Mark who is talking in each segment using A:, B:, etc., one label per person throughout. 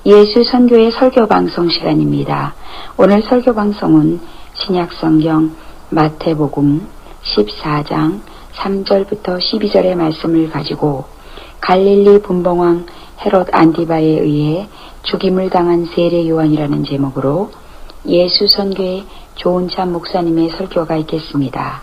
A: 예수 선교의 설교 방송 시간입니다. 오늘 설교 방송은 신약 성경 마태복음 14장 3절부터 12절의 말씀을 가지고 갈릴리 분봉왕 헤롯 안티바에 의해 죽임을 당한 세례 요한이라는 제목으로 예수 선교의 조은찬 목사님의 설교가 있겠습니다.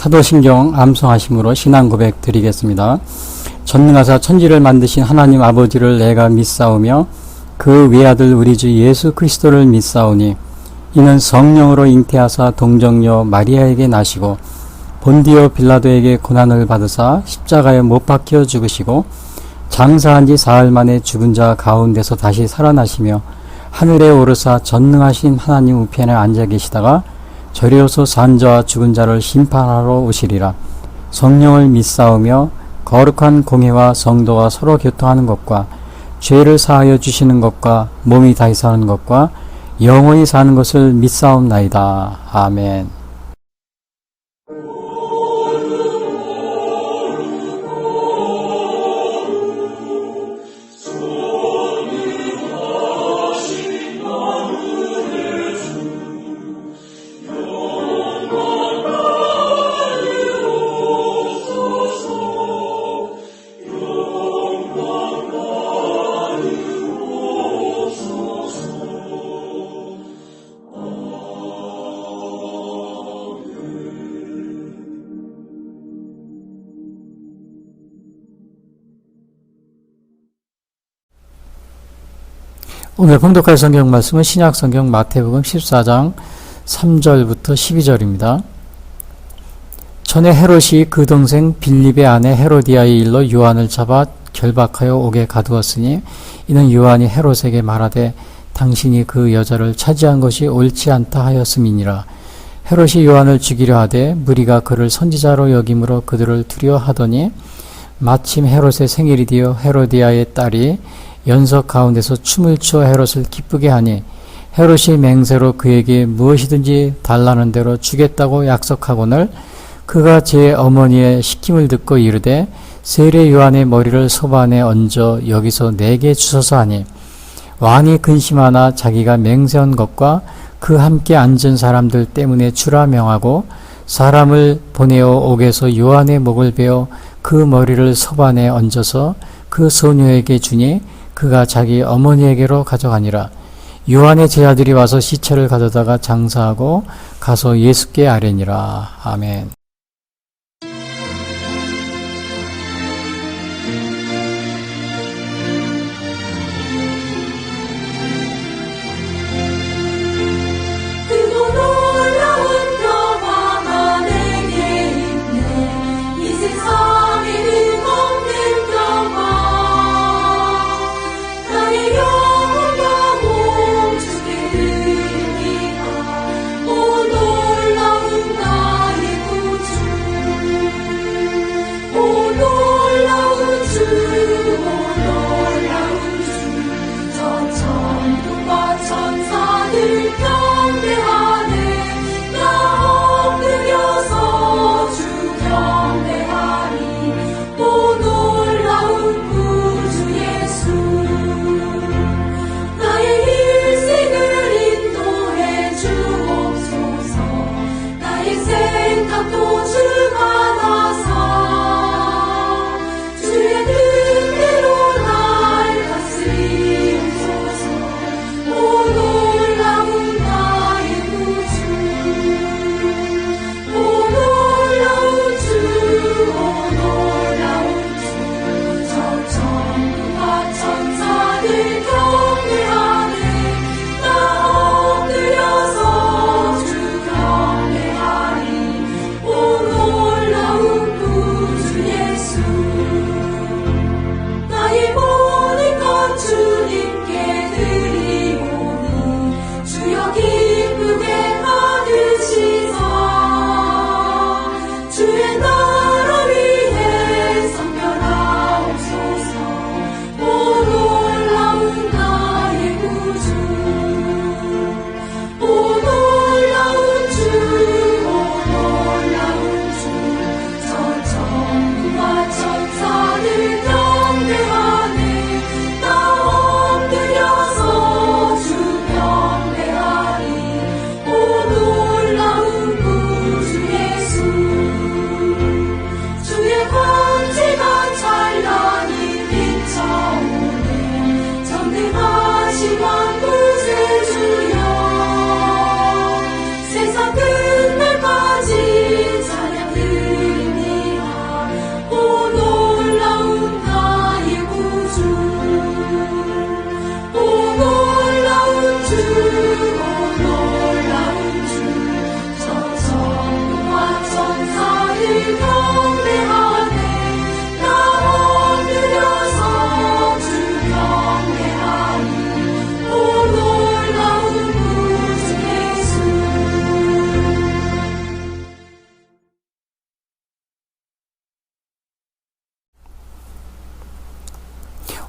B: 사도신경 암송하심으로 신앙 고백 드리겠습니다. 전능하사 천지를 만드신 하나님 아버지를 내가 믿사오며 그 외아들 우리 주 예수 그리스도를 믿사오니 이는 성령으로 잉태하사 동정녀 마리아에게 나시고 본디오 빌라도에게 고난을 받으사 십자가에 못 박혀 죽으시고 장사한 지 사흘 만에 죽은 자 가운데서 다시 살아나시며 하늘에 오르사 전능하신 하나님 우편에 앉아 계시다가 저리로서 산 자와 죽은 자를 심판하러 오시리라. 성령을 믿사오며 거룩한 공회와 성도와 서로 교통하는 것과 죄를 사하여 주시는 것과 몸이 다시 사는 것과 영원히 사는 것을 믿사옵나이다. 아멘. 오늘 봉독할 성경 말씀은 신약 성경 마태복음 14장 3절부터 12절입니다. 전에 헤롯이 그 동생 빌립의 아내 헤로디아의 일로 요한을 잡아 결박하여 옥에 가두었으니 이는 요한이 헤롯에게 말하되 당신이 그 여자를 차지한 것이 옳지 않다 하였음이니라. 헤롯이 요한을 죽이려 하되 무리가 그를 선지자로 여김으로 그들을 두려워하더니 마침 헤롯의 생일이 되어 헤로디아의 딸이 연석 가운데서 춤을 추어 헤롯을 기쁘게 하니 헤롯이 맹세로 그에게 무엇이든지 달라는 대로 주겠다고 약속하거늘 그가 제 어머니의 시킴을 듣고 이르되 세례 요한의 머리를 소반에 얹어 여기서 내게 주소서 하니 왕이 근심하나 자기가 맹세한 것과 그 함께 앉은 사람들 때문에 주라 명하고 사람을 보내어 옥에서 요한의 목을 베어 그 머리를 소반에 얹어서 그 소녀에게 주니 그가 자기 어머니에게로 가져가니라. 요한의 제자들이 와서 시체를 가져다가 장사하고 가서 예수께 아뢰니라. 아멘.
C: 놀라운 나의 구주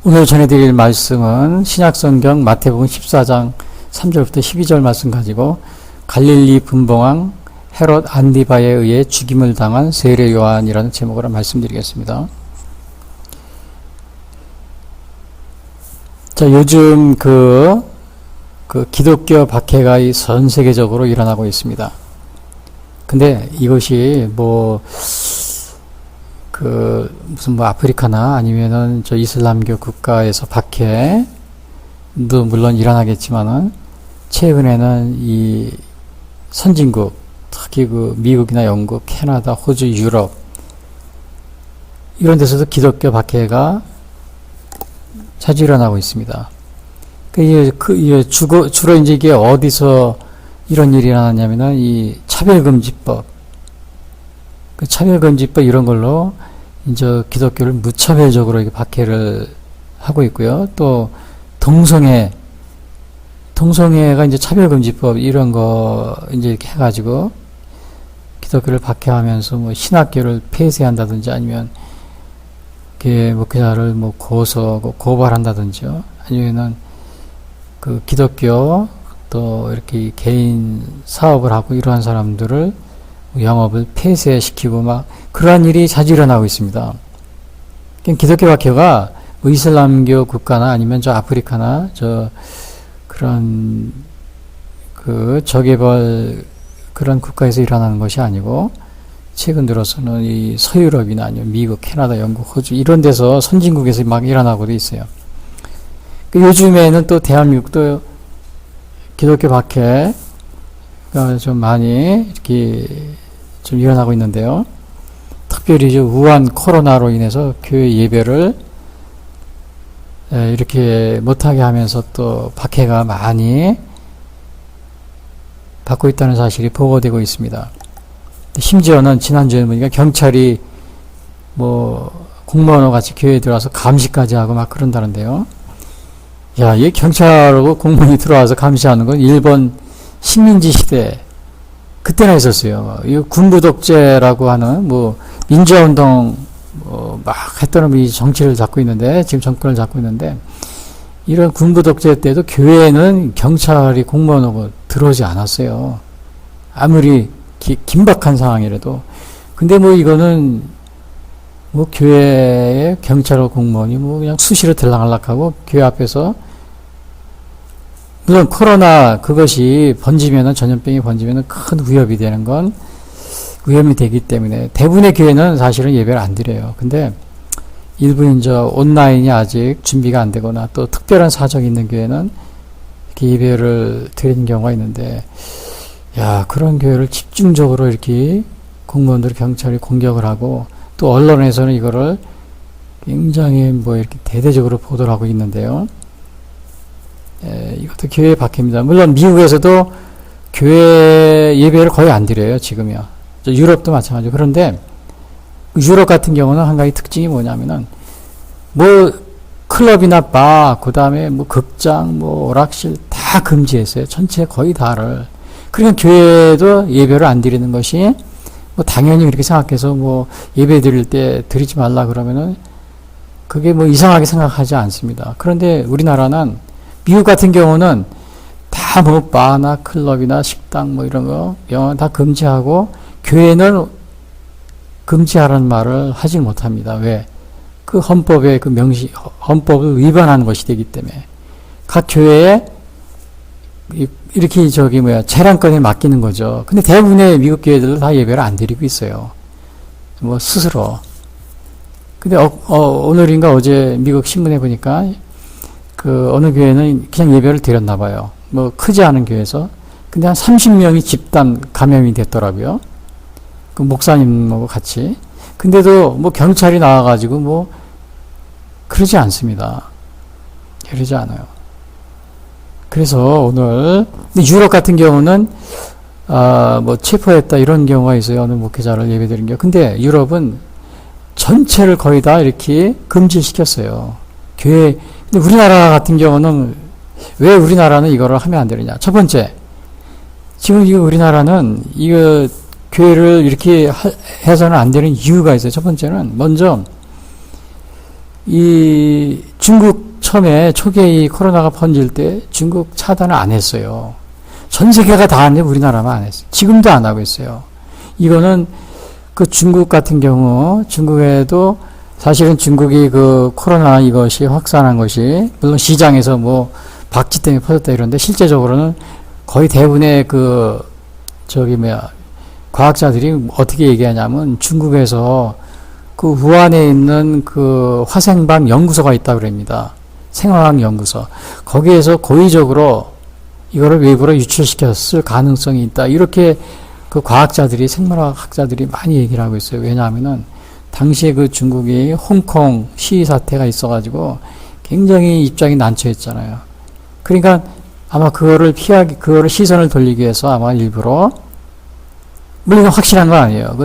B: 오늘 전해드릴 말씀은 신약성경 마태복음 14장 3절부터 12절 말씀 가지고 갈릴리 분봉왕 헤롯 안디바에 의해 죽임을 당한 세례 요한이라는 제목으로 말씀드리겠습니다. 자, 요즘 그 기독교 박해가 전 세계적으로 일어나고 있습니다. 근데 이것이 무슨 아프리카나 아니면은 저 이슬람교 국가에서 박해도 물론 일어나겠지만은 최근에는 이 선진국, 특히 미국이나 영국, 캐나다, 호주, 유럽 이런 데서도 기독교 박해가 자주 일어나고 있습니다. 주로 이제 이게 어디서 이런 일이 일어나냐면은 이 차별금지법, 차별금지법 이런 걸로 이제 기독교를 무차별적으로 이렇게 박해를 하고 있고요. 또 동성애가 이제 차별금지법 이런 거 이제 이렇게 해가지고 기독교를 박해하면서 신학교를 폐쇄한다든지 아니면 그 목회자를 고발한다든지요. 아니면은 그 기독교 또 이렇게 개인 사업을 하고 이러한 사람들을 영업을 폐쇄시키고 그러한 일이 자주 일어나고 있습니다. 기독교 박해가 이슬람교 국가나 아니면 저 아프리카나 그런 저개발 그런 국가에서 일어나는 것이 아니고 최근 들어서는 이 서유럽이나 아니면 미국, 캐나다, 영국, 호주 이런 데서 선진국에서 막 일어나고도 있어요. 요즘에는 또 대한민국도 기독교 박해가 좀 많이 이렇게 좀 일어나고 있는데요. 특별히 우한 코로나로 인해서 교회 예배를 이렇게 못하게 하면서 또 박해가 많이 받고 있다는 사실이 보고되고 있습니다. 심지어는 지난주에 보니까 경찰이 공무원과 같이 교회에 들어와서 감시까지 하고 막 그런다는데요. 야, 이 경찰하고 공무원이 들어와서 감시하는 건 일본 식민지 시대 그때나 있었어요. 이 군부 독재라고 하는 민주화운동 막 했던 이 정치를 잡고 있는데 지금 정권을 잡고 있는데 이런 군부 독재 때도 교회에는 경찰이 공무원하고 들어오지 않았어요. 아무리 긴박한 상황이라도. 근데 이거는 교회에 경찰하고 공무원이 그냥 수시로 들락날락하고 교회 앞에서 물론 코로나 그것이 전염병이 번지면은 큰 위협이 되는 건 위험이 되기 때문에 대부분의 교회는 사실은 예배를 안 드려요. 근데 일부 이제 온라인이 아직 준비가 안 되거나 또 특별한 사정이 있는 교회는 이렇게 예배를 드리는 경우가 있는데, 그런 교회를 집중적으로 이렇게 공무원들, 경찰이 공격을 하고 또 언론에서는 이거를 굉장히 이렇게 대대적으로 보도를 하고 있는데요. 이것도 교회 박해입니다. 물론 미국에서도 교회 예배를 거의 안 드려요, 지금요. 유럽도 마찬가지고. 그런데 유럽 같은 경우는 한 가지 특징이 뭐냐면은 클럽이나 바, 그 다음에 극장, 오락실 다 금지했어요. 전체 거의 다를. 그러니까 교회도 예배를 안 드리는 것이 당연히 그렇게 생각해서 예배 드릴 때 드리지 말라 그러면은 그게 이상하게 생각하지 않습니다. 그런데 우리나라는 미국 같은 경우는 다 바나 클럽이나 식당 이런 거 영화 다 금지하고 교회는 금지하라는 말을 하지 못합니다. 왜? 그 헌법의 헌법을 위반하는 것이 되기 때문에 각 교회에 이렇게 재량권에 맡기는 거죠. 근데 대부분의 미국 교회들은 다 예배를 안 드리고 있어요. 스스로. 근데 오늘인가 어제 미국 신문에 보니까 어느 교회는 그냥 예배를 드렸나 봐요. 크지 않은 교회에서. 근데 한 30명이 집단 감염이 됐더라고요. 그 목사님하고 같이. 근데도 경찰이 나와가지고 그러지 않습니다. 그러지 않아요. 그래서 오늘 유럽 같은 경우는 체포했다 이런 경우가 있어요. 어느 목회자를 예배드린 게. 근데 유럽은 전체를 거의 다 이렇게 금지시켰어요. 교회. 근데 우리나라 같은 경우는 왜 우리나라는 이거를 하면 안 되느냐? 첫 번째, 지금 우리나라는 교회를 이렇게 해서는 안 되는 이유가 있어요. 첫 번째는 먼저 이 중국 처음에 초기에 이 코로나가 번질 때 중국 차단을 안 했어요. 전 세계가 다 하는데 우리나라만 안 했어요. 지금도 안 하고 있어요. 이거는 그 중국 같은 경우, 중국에도 사실은 중국이 그 코로나 이것이 확산한 것이, 물론 시장에서 뭐 박쥐 때문에 퍼졌다 이러는데, 실제적으로는 거의 대부분의 과학자들이 어떻게 얘기하냐면, 중국에서 그 우한에 있는 그 화생방 연구소가 있다고 그럽니다. 생화학 연구소. 거기에서 고의적으로 이거를 외부로 유출시켰을 가능성이 있다. 이렇게 그 과학자들이, 생물학 학자들이 많이 얘기를 하고 있어요. 왜냐하면은 당시에 그 중국이 홍콩 시위 사태가 있어가지고 굉장히 입장이 난처했잖아요. 그러니까 아마 그거를 시선을 돌리기 위해서 아마 일부러, 물론 확실한 건 아니에요. 그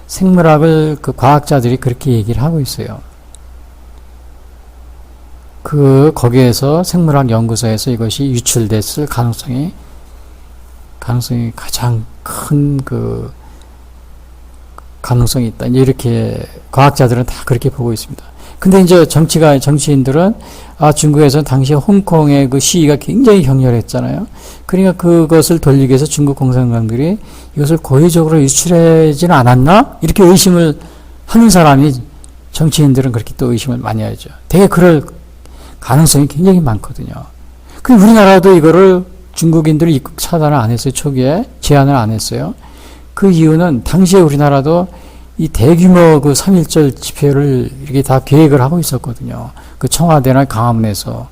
B: 생물학을 그 과학자들이 그렇게 얘기를 하고 있어요. 거기에서 생물학 연구소에서 이것이 유출됐을 가능성이 가장 큰 가능성이 있다. 이렇게 과학자들은 다 그렇게 보고 있습니다. 근데 이제 정치인들은 중국에서 당시 홍콩의 그 시위가 굉장히 격렬했잖아요. 그러니까 그것을 돌리기 위해서 중국 공산당들이 이것을 고의적으로 유출하지는 않았나? 이렇게 의심을 하는 사람이, 정치인들은 그렇게 또 의심을 많이 하죠. 되게 그럴 가능성이 굉장히 많거든요. 그 우리나라도 이거를 중국인들이 입국 차단을 안 했어요. 초기에 제한을 안 했어요. 그 이유는 당시에 우리나라도 이 대규모 그 3.1절 집회를 이렇게 다 계획을 하고 있었거든요. 그 청와대나 광화문에서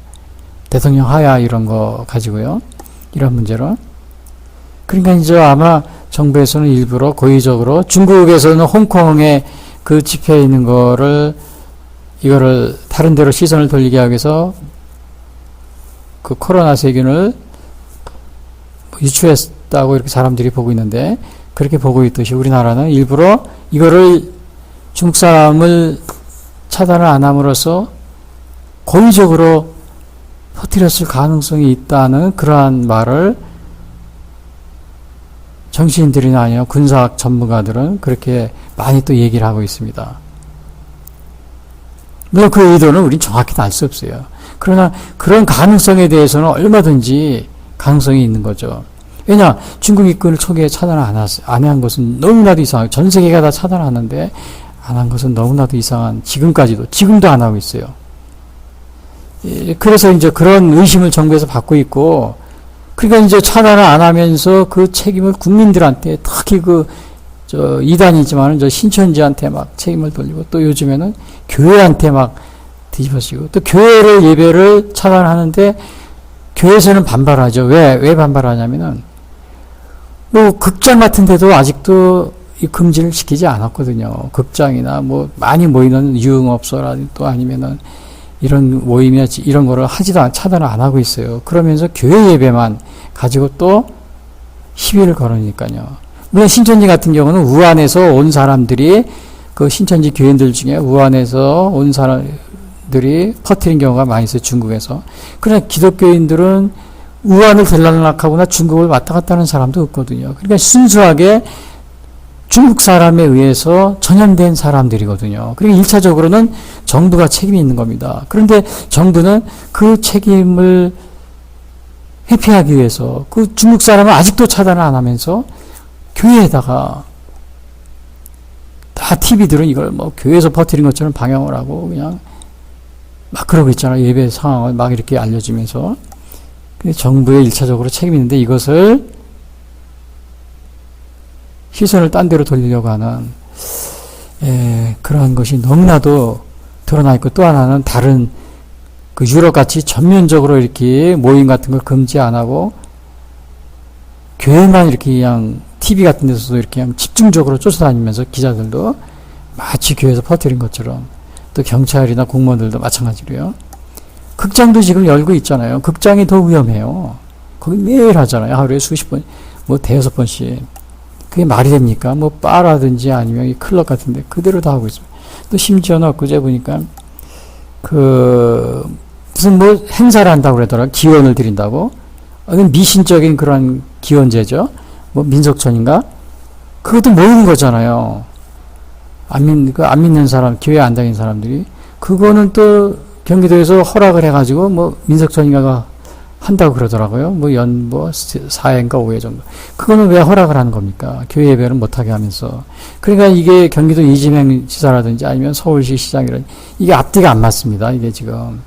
B: 대통령 하야 이런 거 가지고요. 이런 문제로. 그러니까 이제 아마 정부에서는 일부러 고의적으로, 중국에서는 홍콩에 그 집회에 있는 이거를 다른 데로 시선을 돌리게 하기 위해서 그 코로나 세균을 유추했다고 이렇게 사람들이 보고 있는데, 그렇게 보고 있듯이 우리나라는 일부러 이거를 중국 사람을 차단을 안 함으로써 고의적으로 퍼뜨렸을 가능성이 있다는 그러한 말을 정치인들이나 아니면 군사학 전문가들은 그렇게 많이 또 얘기를 하고 있습니다. 물론 그 의도는 우린 정확히는 알 수 없어요. 그러나 그런 가능성에 대해서는 얼마든지 가능성이 있는 거죠. 왜냐, 중국 입국을 초기에 차단을 안 한 것은 너무나도 이상해요. 전 세계가 다 차단하는데 안 한 것은 너무나도 이상한, 지금도 안 하고 있어요. 그래서 이제 그런 의심을 정부에서 받고 있고, 그러니까 이제 차단을 안 하면서 그 책임을 국민들한테, 특히 이단이지만은 신천지한테 막 책임을 돌리고, 또 요즘에는 교회한테 막 뒤집어지고, 또 교회를 예배를 차단하는데 교회에서는 반발하죠. 왜 반발하냐면은, 극장 같은 데도 아직도 이 금지를 시키지 않았거든요. 극장이나 많이 모이는 유흥업소라든지 또 아니면은 이런 모임이나 이런 거를 차단을 안 하고 있어요. 그러면서 교회 예배만 가지고 또 시위를 걸으니까요. 물론 신천지 같은 경우는 우한에서 온 사람들이, 그 신천지 교인들 중에 우한에서 온 사람들이 퍼뜨린 경우가 많이 있어요. 중국에서. 그러나 기독교인들은 우한을 들락락하거나 중국을 왔다 갔다 하는 사람도 없거든요. 그러니까 순수하게 중국 사람에 의해서 전염된 사람들이거든요. 그러니까 1차적으로는 정부가 책임이 있는 겁니다. 그런데 정부는 그 책임을 회피하기 위해서 그 중국 사람은 아직도 차단을 안 하면서 교회에다가, 다 TV들은 이걸 교회에서 퍼뜨린 것처럼 방영을 하고 그냥 막 그러고 있잖아요. 예배 상황을 막 이렇게 알려주면서. 정부에 1차적으로 책임이 있는데 이것을 시선을 딴 데로 돌리려고 하는 그러한 것이 너무나도 드러나 있고, 또 하나는 다른 유럽같이 전면적으로 이렇게 모임 같은 걸 금지 안 하고 교회만 이렇게 그냥 TV 같은 데서도 이렇게 그냥 집중적으로 쫓아다니면서 기자들도 마치 교회에서 퍼뜨린 것처럼, 또 경찰이나 공무원들도 마찬가지로요. 극장도 지금 열고 있잖아요. 극장이 더 위험해요. 거기 매일 하잖아요. 하루에 수십 번, 대여섯 번씩. 그게 말이 됩니까? 바라든지 아니면 이 클럽 같은데 그대로 다 하고 있습니다. 또 심지어는 엊그제 보니까 무슨 행사를 한다고 그러더라고요. 기원을 드린다고. 미신적인 그런 기원제죠. 민속촌인가? 그것도 모이는 거잖아요. 안 믿는 사람, 교회 안 다니는 사람들이. 그거는 또 경기도에서 허락을 해가지고 뭐 민석촌인가가 한다고 그러더라고요. 뭐 4회인가 5회 정도. 그거는 왜 허락을 하는 겁니까? 교회 예배를 못하게 하면서. 그러니까 이게 경기도 이재명 지사라든지 아니면 서울시 시장이라든지 이게 앞뒤가 안 맞습니다. 이게 지금.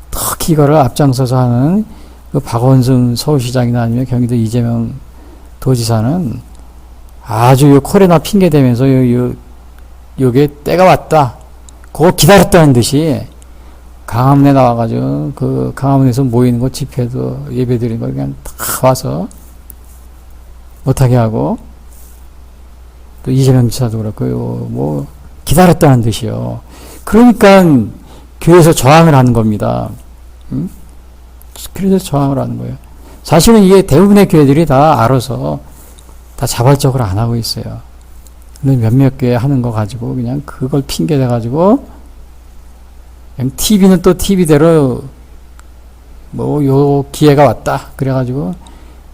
B: 특히 이거를 앞장서서 하는 그 박원순 서울시장이나 아니면 경기도 이재명 도지사는 아주 요 코로나 핑계 대면서 요게 때가 왔다. 그거 기다렸다는 듯이 강화문에 나와가지고 그 강화문에서 모이는 거 집회도 예배 드리는 거 그냥 다 와서 못하게 하고 또 이재명 지사도 그렇고요. 뭐 기다렸다는 듯이요. 그러니까 교회에서 저항을 하는 겁니다. 그래서 저항을 하는 거예요. 사실은 이게 대부분의 교회들이 다 알아서 다 자발적으로 안 하고 있어요. 몇몇 교회 하는 거 가지고 그냥 그걸 핑계 대가지고 그냥 TV는 또 TV대로 뭐 요 기회가 왔다 그래가지고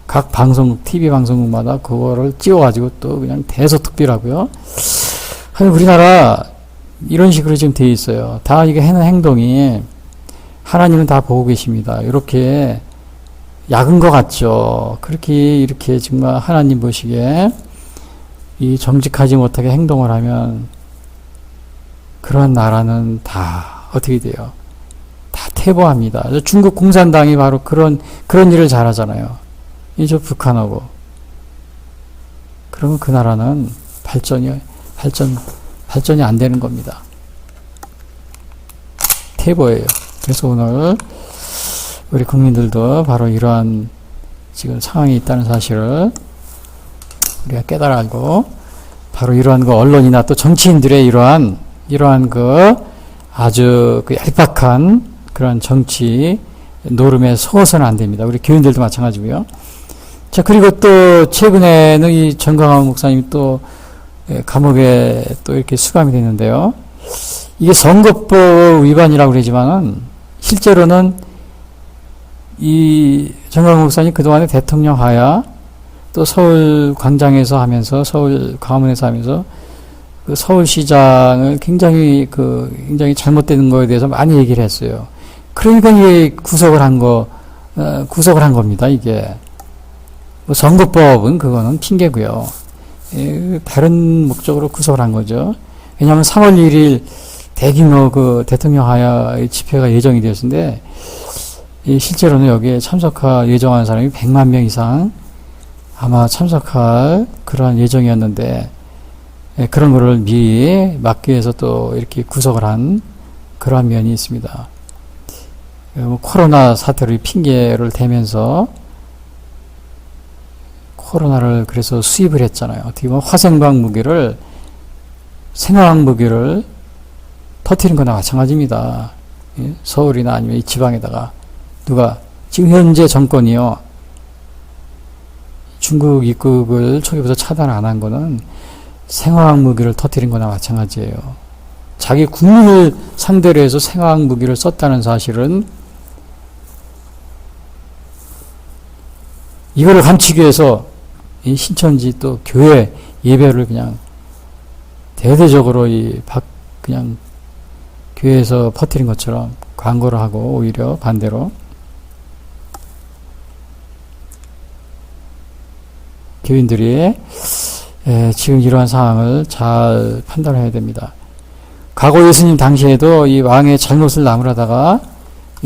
B: 각 방송국 TV 방송국마다 그거를 찍어가지고 또 그냥 대서특필하고요. 우리나라 이런 식으로 지금 돼 있어요. 다 이게 하는 행동이 하나님은 다 보고 계십니다. 이렇게 약은 것 같죠. 그렇게 이렇게 정말 하나님 보시기에 이 정직하지 못하게 행동을 하면 그런 나라는 다 어떻게 돼요? 다 퇴보합니다. 중국 공산당이 바로 그런 일을 잘하잖아요. 이제 북한하고. 그러면 그 나라는 발전이 안 되는 겁니다. 퇴보예요. 그래서 오늘 우리 국민들도 바로 이러한 지금 상황이 있다는 사실을 우리가 깨달아 알고 바로 이러한 그 언론이나 또 정치인들의 이러한 그 아주 그 얄팍한 그런 정치 노름에 속아서는 안 됩니다. 우리 교인들도 마찬가지고요. 자, 그리고 또 최근에는 이 정강환 목사님이 또 감옥에 또 이렇게 수감이 됐는데요. 이게 선거법 위반이라고 그러지만은 실제로는 이 정강환 목사님 그동안에 대통령 하야 또 서울 광장에서 하면서 서울 광화문에서 하면서 그 서울시장을 굉장히 잘못되는 거에 대해서 많이 얘기를 했어요. 그러니까 이게 구속을 한 겁니다. 이게 뭐 선거법은 그거는 핑계고요. 다른 목적으로 구속을 한 거죠. 왜냐하면 3월 1일 대규모 그 대통령 하야의 집회가 예정이 되었는데 실제로는 여기에 참석할 예정한 사람이 100만 명 이상 아마 참석할 그러한 예정이었는데 그런 거를 미리 막기 위해서 또 이렇게 구속을 한 그러한 면이 있습니다. 코로나 사태를 핑계를 대면서 코로나를 그래서 수입을 했잖아요. 어떻게 보면 화생방 무기를 생화학 무기를 터뜨린 거나 마찬가지입니다. 서울이나 아니면 이 지방에다가 누가 지금 현재 정권이요. 중국 입국을 초기부터 차단 안 한 거는 생화학 무기를 터뜨린 거나 마찬가지예요. 자기 국민을 상대로 해서 생화학 무기를 썼다는 사실은 이거를 감추기 위해서 이 신천지 또 교회 예배를 그냥 대대적으로 그냥 교회에서 퍼뜨린 것처럼 광고를 하고 오히려 반대로 교인들이 지금 이러한 상황을 잘 판단해야 됩니다. 과거 예수님 당시에도 이 왕의 잘못을 나무라다가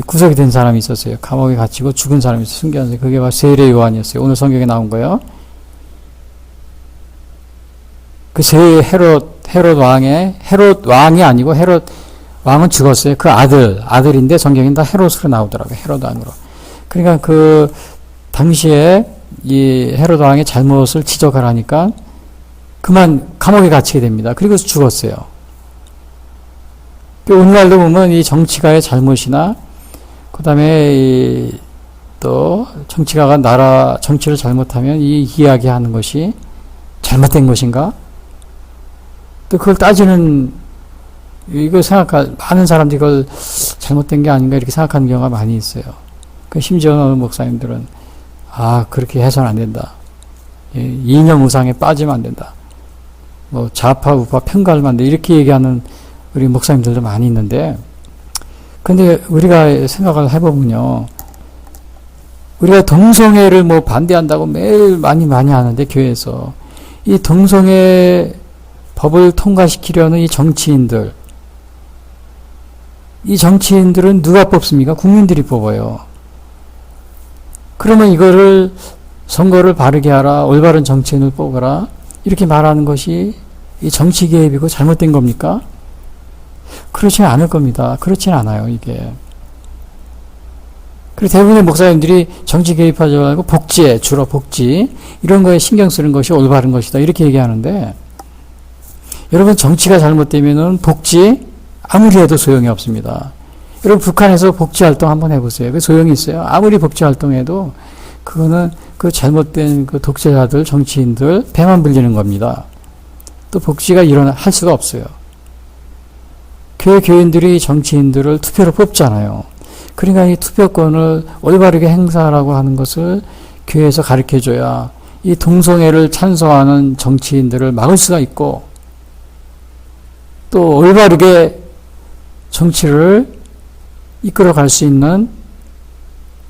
B: 구속이 된 사람이 있었어요. 감옥에 갇히고 죽은 사람이 있어요. 숨겨놨어요. 그게 바로 세례 요한이었어요. 오늘 성경에 나온 거예요. 그 헤롯 왕이 아니고 헤롯 왕은 죽었어요. 그 아들인데 성경엔 다 헤롯으로 나오더라고요. 헤롯 왕으로. 그러니까 그 당시에 이 헤롯 왕의 잘못을 지적하라니까 그만 감옥에 갇히게 됩니다. 그리고 죽었어요. 오늘날도 보면 이 정치가의 잘못이나 그 다음에 또 정치가가 정치를 잘못하면 이 이야기하는 것이 잘못된 것인가? 또 그걸 따지는 많은 사람들이 그걸 잘못된 게 아닌가 이렇게 생각하는 경우가 많이 있어요. 심지어 어느 목사님들은 그렇게 해서는 안 된다. 이념 우상에 빠지면 안 된다. 뭐 좌파 우파 편가를 만다 이렇게 얘기하는 우리 목사님들도 많이 있는데 근데 우리가 생각을 해보면요. 우리가 동성애를 뭐 반대한다고 매일 많이 하는데, 교회에서. 이 동성애 법을 통과시키려는 이 정치인들은 누가 뽑습니까? 국민들이 뽑아요. 그러면 이거를 선거를 바르게 하라, 올바른 정치인을 뽑아라, 이렇게 말하는 것이 이 정치 개입이고 잘못된 겁니까? 그렇지 않을 겁니다. 그렇진 않아요, 이게. 그리고 대부분의 목사님들이 정치 개입하지 말고 복지에, 주로 복지, 이런 거에 신경 쓰는 것이 올바른 것이다, 이렇게 얘기하는데, 여러분, 정치가 잘못되면은 복지, 아무리 해도 소용이 없습니다. 여러분, 북한에서 복지 활동 한번 해보세요. 그 소용이 있어요? 아무리 복지 활동해도, 그거는 그 잘못된 그 독재자들, 정치인들, 배만 불리는 겁니다. 또 복지가 할 수가 없어요. 교인들이 정치인들을 투표로 뽑잖아요. 그러니까 이 투표권을 올바르게 행사하라고 하는 것을 교회에서 가르쳐줘야 이 동성애를 찬성하는 정치인들을 막을 수가 있고, 또 올바르게 정치를 이끌어갈 수 있는,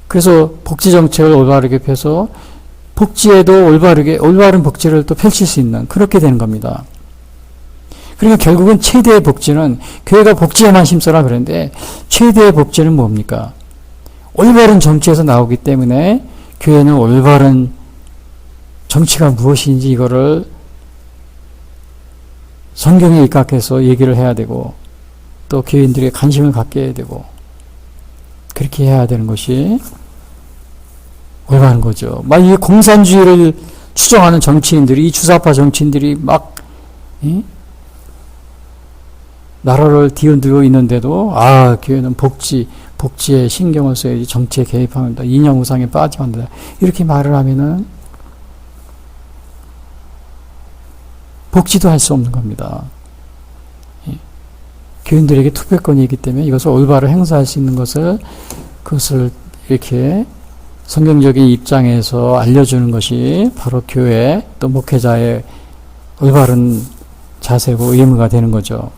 B: 그래서 복지 정책을 올바르게 펴서 복지에도 올바른 복지를 또 펼칠 수 있는, 그렇게 되는 겁니다. 그러니까 결국은 최대의 복지는, 교회가 복지에만 힘써라 그러는데, 최대의 복지는 뭡니까? 올바른 정치에서 나오기 때문에 교회는 올바른 정치가 무엇인지 이거를 성경에 입각해서 얘기를 해야 되고, 또 교인들이 관심을 갖게 해야 되고, 그렇게 해야 되는 것이 올바른 거죠. 막 이 공산주의를 추정하는 정치인들이, 이 주사파 정치인들이 막 나라를 뒤흔들고 있는데도, 교회는 복지에 신경을 써야지 정치에 개입합니다, 이념 우상에 빠지면 한다, 이렇게 말을 하면은 복지도 할 수 없는 겁니다. 교인들에게 투표권이 있기 때문에 이것을 올바로 행사할 수 있는 그것을 이렇게 성경적인 입장에서 알려주는 것이 바로 교회, 또 목회자의 올바른 자세고 의무가 되는 거죠.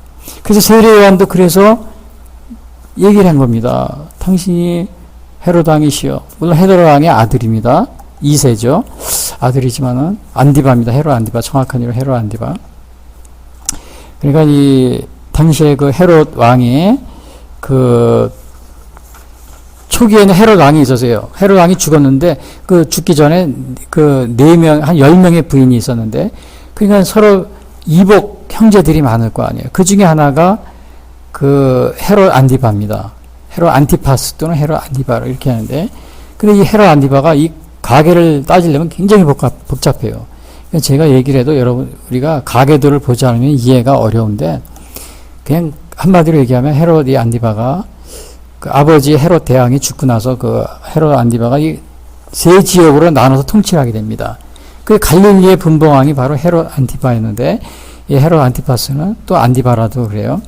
B: 그래서 세례 요한도 그래서 얘기를 한 겁니다. 당신이 헤롯 왕이시여. 물론 헤롯 왕의 아들입니다. 2세죠. 아들이지만은 안디바입니다. 헤롯 안디바. 정확한 이름 헤롯 안디바. 그러니까 이 당시에 그 헤롯 왕이 초기에는 헤롯 왕이 있었어요. 헤롯 왕이 죽었는데 그 죽기 전에 그 4명, 한 10명의 부인이 있었는데, 그러니까 서로 이복 형제들이 많을 거 아니에요. 그 중에 하나가 그 헤롯 안디바입니다. 헤롯 안티파스 또는 헤롯 안디바로 이렇게 하는데, 근데 이 헤롯 안디바가 이 가계를 따지려면 굉장히 복잡해요. 제가 얘기를 해도 우리가 가계도를 보지 않으면 이해가 어려운데, 그냥 한마디로 얘기하면 헤롯 이 안디바가 그 아버지 헤롯 대왕이 죽고 나서 그 헤롯 안디바가 이 세 지역으로 나눠서 통치하게 됩니다. 그 갈릴리의 분봉왕이 바로 헤롯 안티파였는데, 이 헤롯 안티파스는 또 안디바라도 그래요.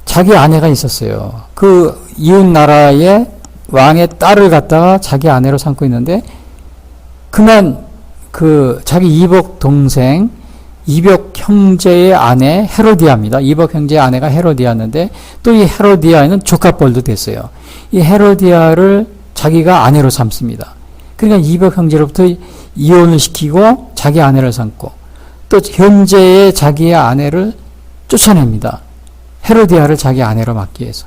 B: 자기 아내가 있었어요. 그 이웃 나라의 왕의 딸을 갖다가 자기 아내로 삼고 있는데, 그만 그 자기 이복 동생, 이복 형제의 아내 헤로디아입니다. 이복 형제의 아내가 헤로디아였는데, 또 이 헤로디아에는 조카뻘도 됐어요. 이 헤로디아를 자기가 아내로 삼습니다. 그러니까 이복 형제로부터 이혼을 시키고 자기 아내를 삼고, 또 현재의 자기의 아내를 쫓아냅니다. 헤로디아를 자기 아내로 맡기 위해서.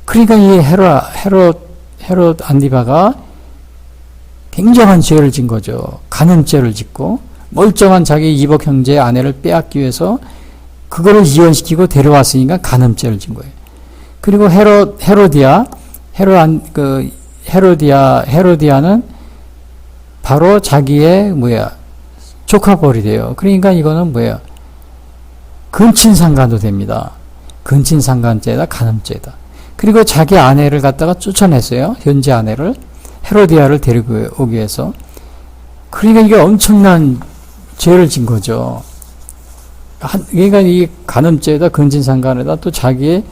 B: 그러니까 이 헤롯 안디바가 굉장한 죄를 진 거죠. 간음죄를 짓고, 멀쩡한 자기 이복 형제의 아내를 빼앗기 위해서 그거를 이혼시키고 데려왔으니까 간음죄를 진 거예요. 그리고 헤로디아는 바로 자기의 조카뻘이 돼요. 그러니까 이거는 근친상간도 됩니다. 근친상간죄다, 간음죄다. 그리고 자기 아내를 갖다가 쫓아냈어요. 현재 아내를, 헤로디아를 데리고 오기 위해서. 그러니까 이게 엄청난 죄를 진 거죠. 그러니까 이 간음죄에다, 근친상간에다 또 자기의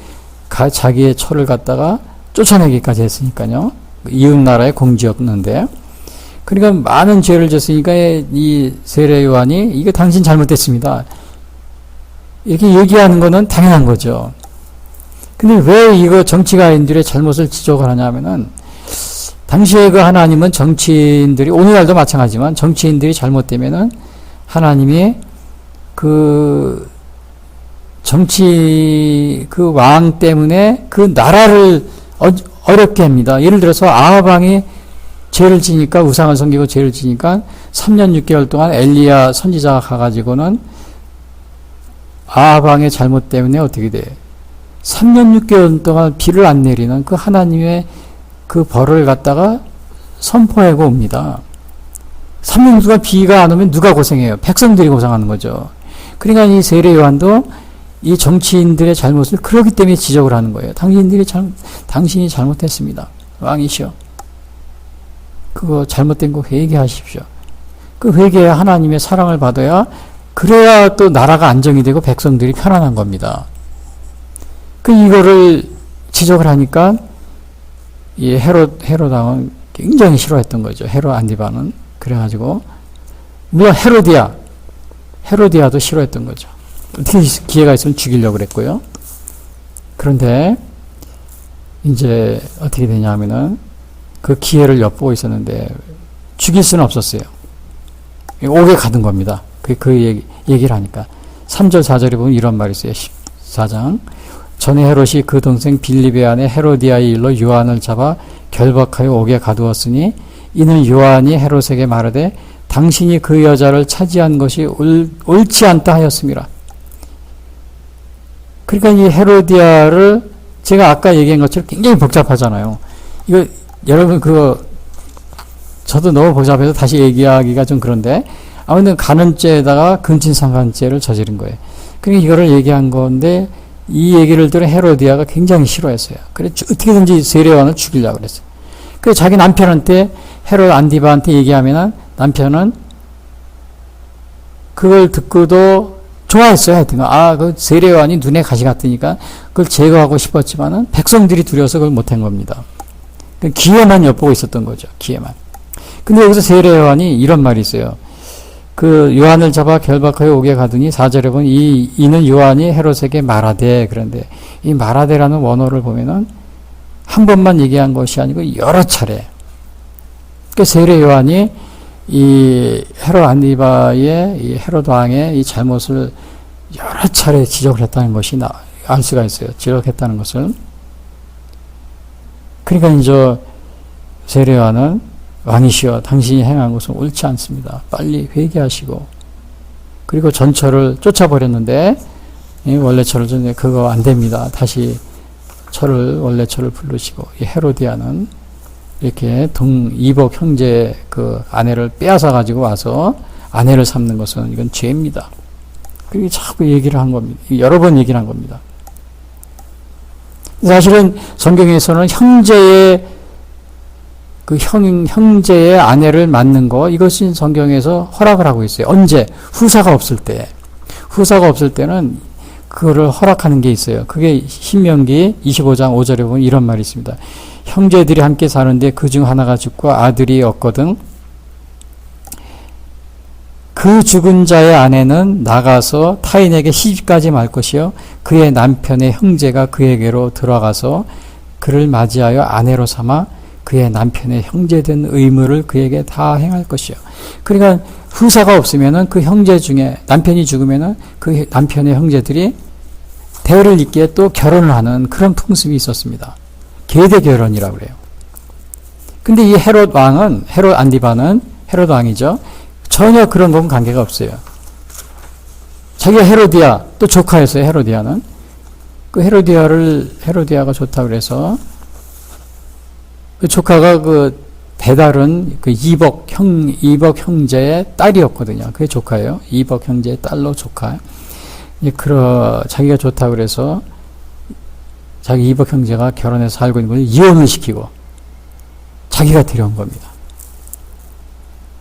B: 처를 갖다가 쫓아내기까지 했으니까요. 이웃 나라의 공주였는데. 그러니까 많은 죄를 졌으니까 이 세례 요한이 이게 당신 잘못됐습니다, 이렇게 얘기하는 거는 당연한 거죠. 근데 왜 이거 정치가인들의 잘못을 지적을 하냐면은, 당시에 그 하나님은 정치인들이, 오늘날도 마찬가지지만 정치인들이 잘못되면은 하나님이 그 정치 그 왕 때문에 그 나라를 어렵게 합니다. 예를 들어서 아합 왕이 죄를 지니까, 우상을 섬기고 죄를 지니까 3년 6개월 동안 엘리야 선지자가 가가지고는 아합 왕의 잘못 때문에 어떻게 돼? 3년 6개월 동안 비를 안 내리는 그 하나님의 그 벌을 갖다가 선포하고 옵니다. 3년 동안 비가 안 오면 누가 고생해요? 백성들이 고생하는 거죠. 그러니까 이 세례 요한도 이 정치인들의 잘못을 그렇기 때문에 지적을 하는 거예요. 당신이 잘못했습니다. 왕이시여. 그거 잘못된 거 회개하십시오. 그 회개에 하나님의 사랑을 받아야, 그래야 또 나라가 안정이 되고 백성들이 편안한 겁니다. 이거를 지적을 하니까 이 헤롯 왕은 굉장히 싫어했던 거죠. 헤롯 안디바는. 그래가지고 물론 헤로디아도 싫어했던 거죠. 어떻게 기회가 있으면 죽이려고 그랬고요. 그런데 이제 어떻게 되냐면은 그 기회를 엿보고 있었는데 죽일 수는 없었어요. 옥에 가둔 겁니다. 얘기를 하니까 3절 4절에 보면 이런 말이 있어요. 14장 전에 헤롯이 그 동생 빌립의 아내 헤로디아의 일로 요한을 잡아 결박하여 옥에 가두었으니 이는 요한이 헤롯에게 말하되 당신이 그 여자를 차지한 것이 옳지 않다 하였습니다. 그러니까 이 헤로디아를 제가 아까 얘기한 것처럼 굉장히 복잡하잖아요. 이거 여러분 저도 너무 복잡해서 다시 얘기하기가 좀 그런데, 아무튼 간음죄에다가 근친상간죄를 저지른 거예요. 그러니까 이거를 얘기한 건데, 이 얘기를 들은 헤로디아가 굉장히 싫어했어요. 그래 어떻게든지 세례요한을 죽이려고 그랬어요. 그래서 자기 남편한테, 헤롯 안디바한테 얘기하면은 남편은 그걸 듣고도 좋아했어요. 하여튼 그 세례요한이 눈에 가시 같으니까 그걸 제거하고 싶었지만은 백성들이 두려워서 그걸 못한 겁니다. 기회만 엿보고 있었던 거죠. 기회만. 근데 여기서 세례요한이 이런 말이 있어요. 그 요한을 잡아 결박하여 옥에 가두니 4절에 보면 이는 요한이 헤롯에게 말하되, 그런데 이 말하되라는 원어를 보면은 한 번만 얘기한 것이 아니고 여러 차례. 그 세례 요한이 이 헤롯 안디바의 이 헤롯 왕의 이 잘못을 여러 차례 지적을 했다는 것이 알 수가 있어요. 지적했다는 것을. 그러니까 이제 세례 요한은 왕이시여 당신이 행한 것은 옳지 않습니다. 빨리 회개하시고, 그리고 전처를 쫓아버렸는데 원래 처를 좀 그거 안 됩니다. 다시 원래 처를 부르시고, 이 헤로디아는 이렇게 이복 형제 그 아내를 빼앗아 가지고 와서 아내를 삼는 것은 이건 죄입니다. 그리고 자꾸 얘기를 한 겁니다. 여러 번 얘기를 한 겁니다. 사실은 성경에서는 형제의 형제의 아내를 맞는 거, 이것이 성경에서 허락을 하고 있어요. 언제? 후사가 없을 때는 그거를 허락하는 게 있어요. 그게 신명기 25장 5절에 보면 이런 말이 있습니다. 형제들이 함께 사는데 그 중 하나가 죽고 아들이 없거든 그 죽은 자의 아내는 나가서 타인에게 시집가지 말 것이요 그의 남편의 형제가 그에게로 들어가서 그를 맞이하여 아내로 삼아 그의 남편의 형제된 의무를 그에게 다 행할 것이요. 그러니까 후사가 없으면은 그 형제 중에 남편이 죽으면은 그 남편의 형제들이 대를 잇기에 또 결혼을 하는 그런 풍습이 있었습니다. 계대 결혼이라고 그래요. 근데 이 헤롯 안디바는 헤롯 왕이죠. 전혀 그런 건 관계가 없어요. 자기가 헤로디아 또 조카였어요. 헤로디아는 그 헤로디아가 좋다고 그래서 그 조카가 그 배달은 그 이복 형제의 딸이었거든요. 그게 조카예요. 이복 형제의 딸로 조카. 자기가 좋다고 그래서 자기 이복 형제가 결혼해서 살고 있는 걸 이혼을 시키고 자기가 데려온 겁니다.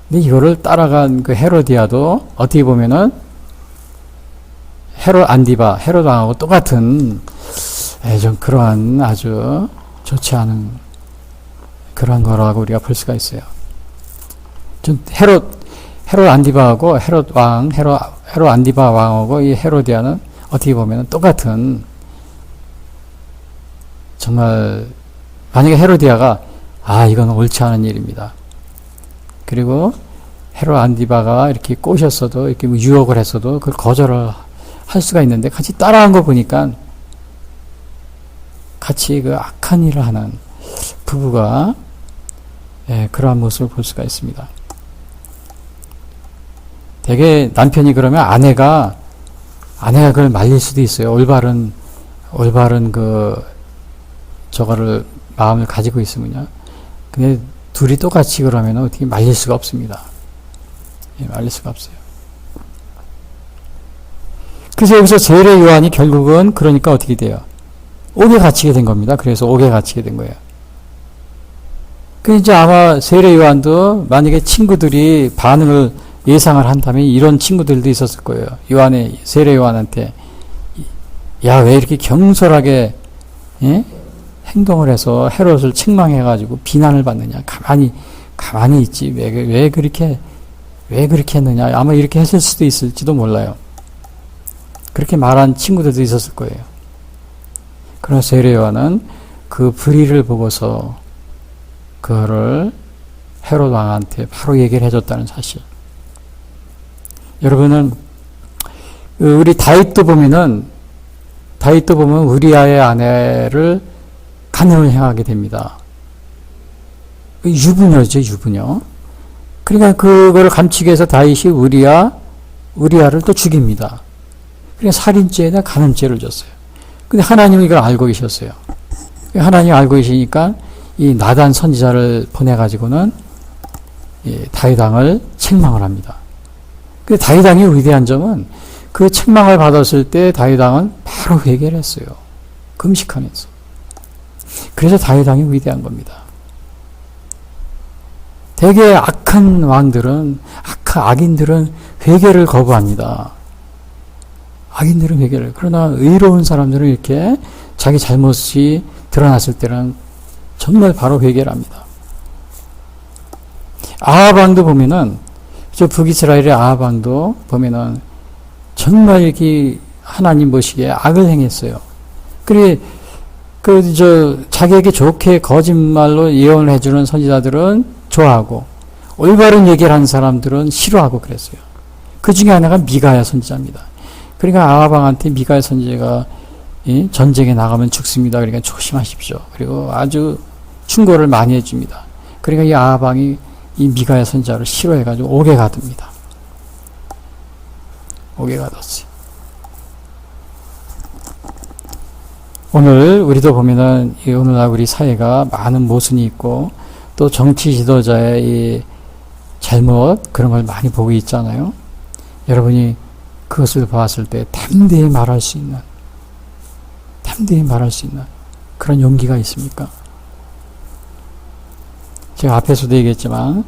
B: 근데 이거를 따라간 그 헤로디아도 어떻게 보면은 헤롯 안디바, 헤롯 왕하고 똑같은 좀 그러한 아주 좋지 않은 그런 거라고 우리가 볼 수가 있어요. 좀 헤롯 안디바하고 헤롯 안디바 왕하고 이 헤로디아는 어떻게 보면 똑같은 정말 만약에 헤로디아가 이건 옳지 않은 일입니다. 그리고 헤롯 안디바가 이렇게 꼬셨어도 이렇게 유혹을 했어도 그걸 거절을 할 수가 있는데 같이 따라한 거 보니까 같이 그 악한 일을 하는 부부가 그러한 모습을 볼 수가 있습니다. 되게 남편이 그러면 아내가 그걸 말릴 수도 있어요. 올바른 저거를 마음을 가지고 있으면요. 근데 둘이 똑같이 그러면 어떻게 말릴 수가 없습니다. 말릴 수가 없어요. 그래서 여기서 세례 요한이 결국은 그러니까 어떻게 돼요? 옥에 갇히게 된 겁니다. 그래서 옥에 갇히게 된 거예요. 그 이제 아마 세례 요한도 만약에 친구들이 반응을 예상을 한다면 이런 친구들도 있었을 거예요. 세례 요한한테 야, 왜 이렇게 경솔하게 행동을 해서 헤롯을 책망해가지고 비난을 받느냐? 가만히 있지. 왜 그렇게 했느냐? 아마 이렇게 했을 수도 있을지도 몰라요. 그렇게 말한 친구들도 있었을 거예요. 그러나 세례 요한은 그 불의를 보고서 그거를 헤롯 왕한테 바로 얘기를 해줬다는 사실. 여러분은 우리 다윗도 보면 우리아의 아내를 간음을 행하게 됩니다. 유부녀죠, 유부녀. 그러니까 그걸 감추기 위해서 다윗이 우리아를 또 죽입니다. 그러니까 살인죄에다 간음죄를 줬어요. 근데 하나님은 이걸 알고 계셨어요. 하나님이 알고 계시니까 이 나단 선지자를 보내가지고는 다윗 왕을 책망을 합니다. 근데 다윗 왕이 위대한 점은 그 책망을 받았을 때 다윗 왕은 바로 회개를 했어요. 금식하면서. 그래서 다윗 왕이 위대한 겁니다. 되게 악한 왕들은, 악인들은 회개를 거부합니다. 악인들은 회개를. 그러나 의로운 사람들은 이렇게 자기 잘못이 드러났을 때는 정말 바로 회개를 합니다. 아합 왕도 보면은, 저 북이스라엘의 아합 왕도 보면은 정말 이렇게 하나님 보시기에 악을 행했어요. 그래, 자기에게 좋게 거짓말로 예언을 해주는 선지자들은 좋아하고, 올바른 얘기를 하는 사람들은 싫어하고 그랬어요. 그 중에 하나가 미가야 선지자입니다. 그러니까 아합 왕한테 미가야 선지자가 전쟁에 나가면 죽습니다. 그러니까 조심하십시오. 그리고 아주 충고를 많이 해줍니다. 그러니까 이 아합 왕이 이 미가야 선지자를 싫어해가지고 옥에 가둡니다. 옥에 가뒀어요. 오늘 우리도 보면은 오늘날 우리 사회가 많은 모순이 있고 또 정치 지도자의 이 잘못 그런 걸 많이 보고 있잖아요. 여러분이 그것을 보았을 때 담대히 말할 수 있는 그런 용기가 있습니까? 제가 앞에서도 얘기했지만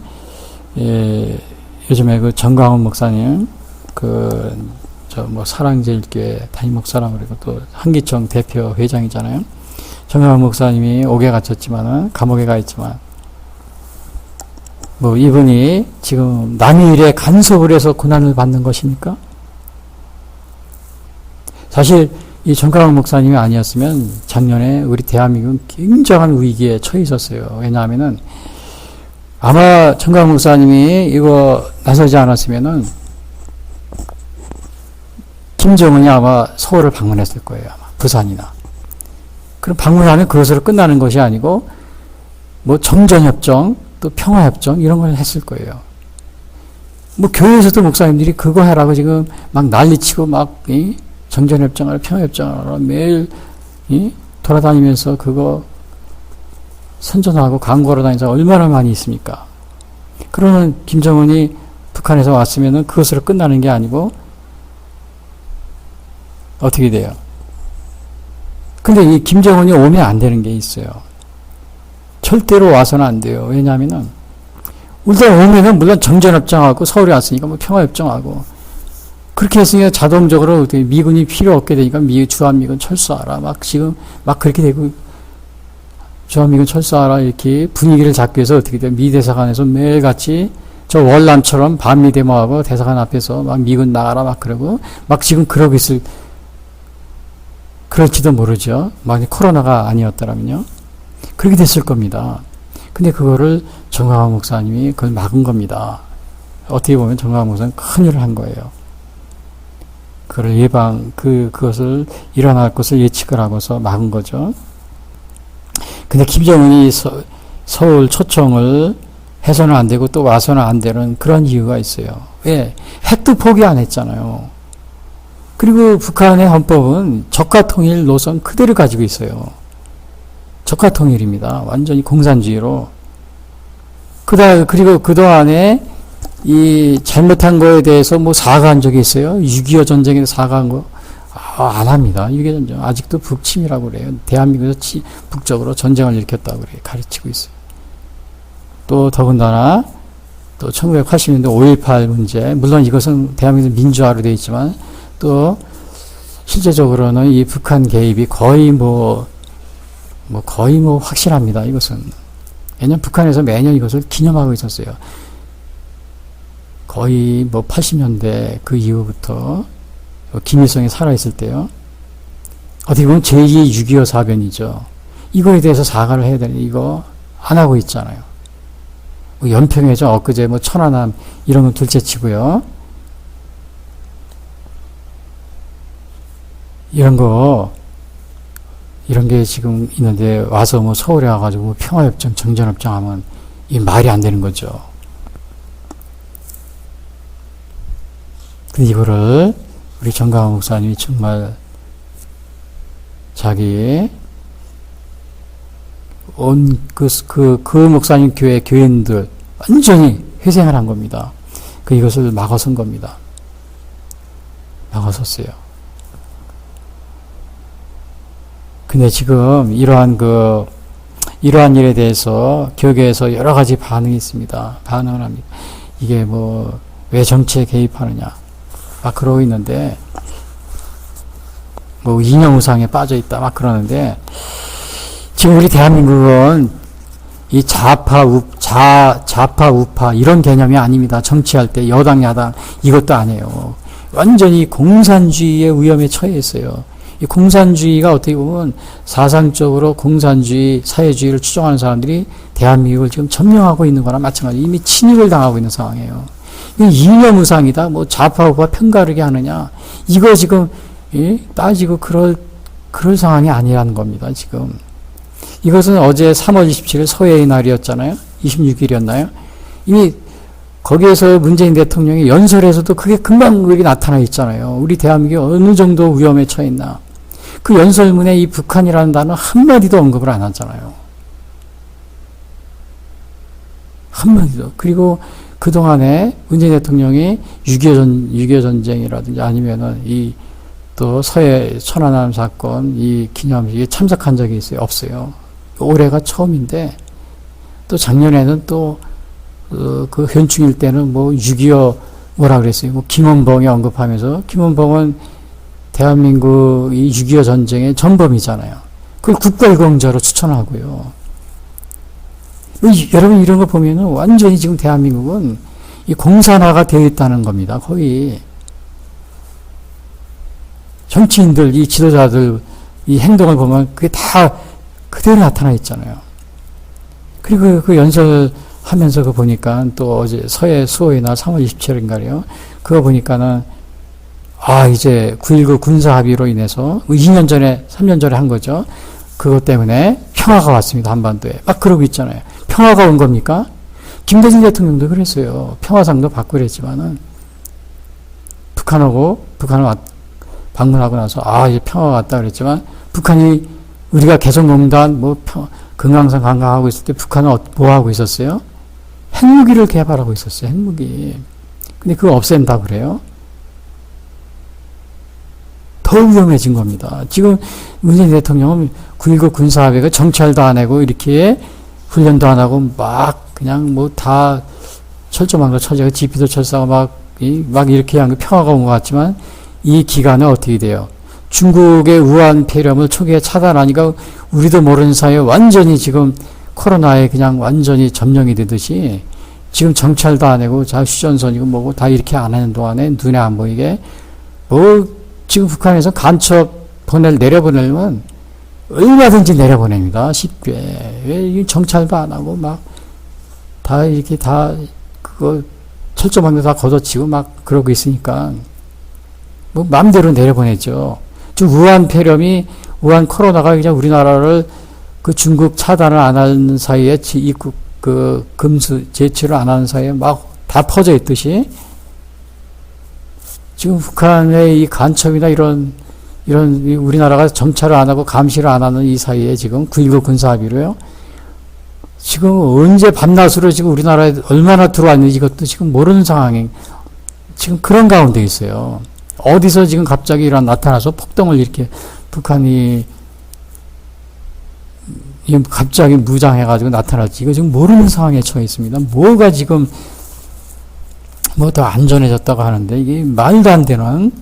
B: 요즘에 그 정광훈 목사님 사랑제일교회 담임 목사랑 그리고 또 한기총 대표 회장이잖아요. 정광훈 목사님이 옥에 갇혔지만은 감옥에 가 있지만 이분이 지금 남의 일에 간섭을 해서 고난을 받는 것입니까? 사실 이 정광훈 목사님이 아니었으면 작년에 우리 대한민국은 굉장한 위기에 처해 있었어요. 왜냐하면은 아마 정광훈 목사님이 이거 나서지 않았으면은 김정은이 아마 서울을 방문했을 거예요. 아마 부산이나. 그럼 방문하면 그것으로 끝나는 것이 아니고 정전협정 또 평화협정 이런 걸 했을 거예요. 교회에서도 목사님들이 그거 하라고 지금 막 난리치고 정전협정을 평화협정을 매일 돌아다니면서 그거 선전하고 광고로 다니면서 얼마나 많이 있습니까? 그러면 김정은이 북한에서 왔으면은 그것으로 끝나는 게 아니고 어떻게 돼요? 근데 이 김정은이 오면 안 되는 게 있어요. 절대로 와서는 안 돼요. 왜냐하면은 일단 오면은 물론 정전협정하고 서울에 왔으니까 평화협정하고 그렇게 했으니까 자동적으로 어떻게 미군이 필요 없게 되니까 주한미군 철수하라 지금 그렇게 되고 주한미군 철수하라 이렇게 분위기를 잡기 위해서 어떻게 돼요? 미 대사관에서 매일같이 저 월남처럼 반미 데모하고 대사관 앞에서 미군 나가라 그러고 지금 그러고 있을 그럴지도 모르죠. 만약 코로나가 아니었더라면요. 그렇게 됐을 겁니다. 근데 그거를 정광훈 목사님이 그걸 막은 겁니다. 어떻게 보면 정광훈 목사님 큰 일을 한 거예요. 그걸 그것을 일어날 것을 예측을 하고서 막은 거죠. 근데 김정은이 서울 초청을 해서는 안 되고 또 와서는 안 되는 그런 이유가 있어요. 왜? 핵도 포기 안 했잖아요. 그리고 북한의 헌법은 적화통일 노선 그대로 가지고 있어요. 적화통일입니다. 완전히 공산주의로. 그리고 그동안에 이 잘못한 거에 대해서 뭐 사과한 적이 있어요? 6.25 전쟁에서 사과한 거? 안 합니다. 6.25 전쟁. 아직도 북침이라고 그래요. 대한민국에서 북쪽으로 전쟁을 일으켰다고 그래요. 가르치고 있어요. 또 더군다나 또 1980년대 5.18 문제, 물론 이것은 대한민국 민주화로 되어 있지만 또 실제적으로는 이 북한 개입이 거의 확실합니다. 이것은. 왜냐면 북한에서 매년 이것을 기념하고 있었어요. 거의 80년대 그 이후부터 김일성이 살아있을 때요. 어떻게 보면 제2의 6.25 사변이죠. 이거에 대해서 사과를 해야 되는데 이거 안 하고 있잖아요. 연평해죠. 엊그제 천안함 이런 건 둘째 치고요. 이런 게 지금 있는데 와서 서울에 와가지고 평화협정, 정전협정 하면 이 말이 안 되는 거죠. 근데 이거를 우리 정광훈 목사님이 정말 자기 그 목사님 교회 교인들 완전히 회생을 한 겁니다. 이것을 막아선 겁니다. 막아섰어요. 근데 지금 이러한 일에 대해서 교계에서 여러 가지 반응이 있습니다. 반응을 합니다. 이게 왜 정치에 개입하느냐. 막 그러고 있는데, 이념 우상에 빠져 있다. 막 그러는데, 지금 우리 대한민국은 이 좌파, 우파 이런 개념이 아닙니다. 정치할 때 여당, 야당 이것도 아니에요. 완전히 공산주의의 위험에 처해 있어요. 이 공산주의가 어떻게 보면 사상적으로 공산주의, 사회주의를 추종하는 사람들이 대한민국을 지금 점령하고 있는 거나 마찬가지. 이미 침입을 당하고 있는 상황이에요. 이념 우상이다. 좌파, 우파 편가르게 하느냐. 이거 지금 따지고 그럴 상황이 아니라는 겁니다. 지금. 이것은 어제 3월 27일 서해의 날이었잖아요. 26일이었나요? 이미 거기에서 문재인 대통령이 연설에서도 그게 금방 그게 나타나 있잖아요. 우리 대한민국이 어느 정도 위험에 처해 있나. 그 연설문에 이 북한이라는 단어 한마디도 언급을 안 하잖아요. 한마디도. 그리고 그동안에 문재인 대통령이 6.25 전쟁이라든지 아니면은 또 서해 천안함 사건 이 기념식에 참석한 적이 있어요? 없어요. 올해가 처음인데 또 작년에는 또 그 현충일 때는 6.25 뭐라 그랬어요? 김원봉이 언급하면서 김원봉은 대한민국 이 6.25 전쟁의 전범이잖아요. 그걸 국가유공자로 추천하고요. 여러분 이런 거 보면은 완전히 지금 대한민국은 이 공산화가 되어 있다는 겁니다. 거의 정치인들, 이 지도자들 이 행동을 보면 그게 다 그대로 나타나 있잖아요. 그리고 그 연설하면서 그거 보니까 또 어제 서해 수호의 날 3월 27일인가요? 그거 보니까는 이제 9.19 군사합의로 인해서 2년 전에 3년 전에 한 거죠. 그것 때문에 평화가 왔습니다. 한반도에. 막 그러고 있잖아요. 평화가 온 겁니까? 김대중 대통령도 그랬어요. 평화상도 받고 그랬지만은 북한을 방문하고 나서 이제 평화가 왔다 그랬지만 북한이 우리가 개성공단 금강산 관광하고 있을 때 북한은 뭐 하고 있었어요? 핵무기를 개발하고 있었어요. 핵무기. 근데 그거 없앤다 그래요. 더 위험해진 겁니다. 지금 문재인 대통령은 9.19 군사합의가 정찰도 안 하고 이렇게 훈련도 안 하고 그냥 다 철조망도 철저하게 GP도 철사가 막 이렇게 한 게 평화가 온 것 같지만 이 기간은 어떻게 돼요? 중국의 우한 폐렴을 초기에 차단하니까 우리도 모르는 사이에 완전히 지금 코로나에 그냥 완전히 점령이 되듯이 지금 정찰도 안 하고 휴전선이고 뭐고 다 이렇게 안 하는 동안에 눈에 안 보이게 지금 북한에서 간첩 내려보내려면 얼마든지 내려보냅니다. 쉽게. 왜 이 정찰도 안 하고 막 다 이렇게 다 그거 철조망도 다 걷어치고 막 그러고 있으니까 뭐 마음대로 내려보내죠. 지금 우한 코로나가 그냥 우리나라를 그 중국 차단을 안 하는 사이에 입국 그 금수 제치를 안 하는 사이에 막 다 퍼져 있듯이 지금 북한의 이 간첩이나 이런 우리나라가 정찰을 안 하고 감시를 안 하는 이 사이에 지금 9.19 군사합의로요. 지금 언제 밤낮으로 지금 우리나라에 얼마나 들어왔는지 이것도 지금 모르는 상황에 지금 그런 가운데 있어요. 어디서 지금 갑자기 나타나서 폭동을 이렇게 북한이 갑자기 무장해가지고 나타날지 이거 지금 모르는 상황에 처해 있습니다. 뭐가 지금 뭐 더 안전해졌다고 하는데 이게 말도 안 되는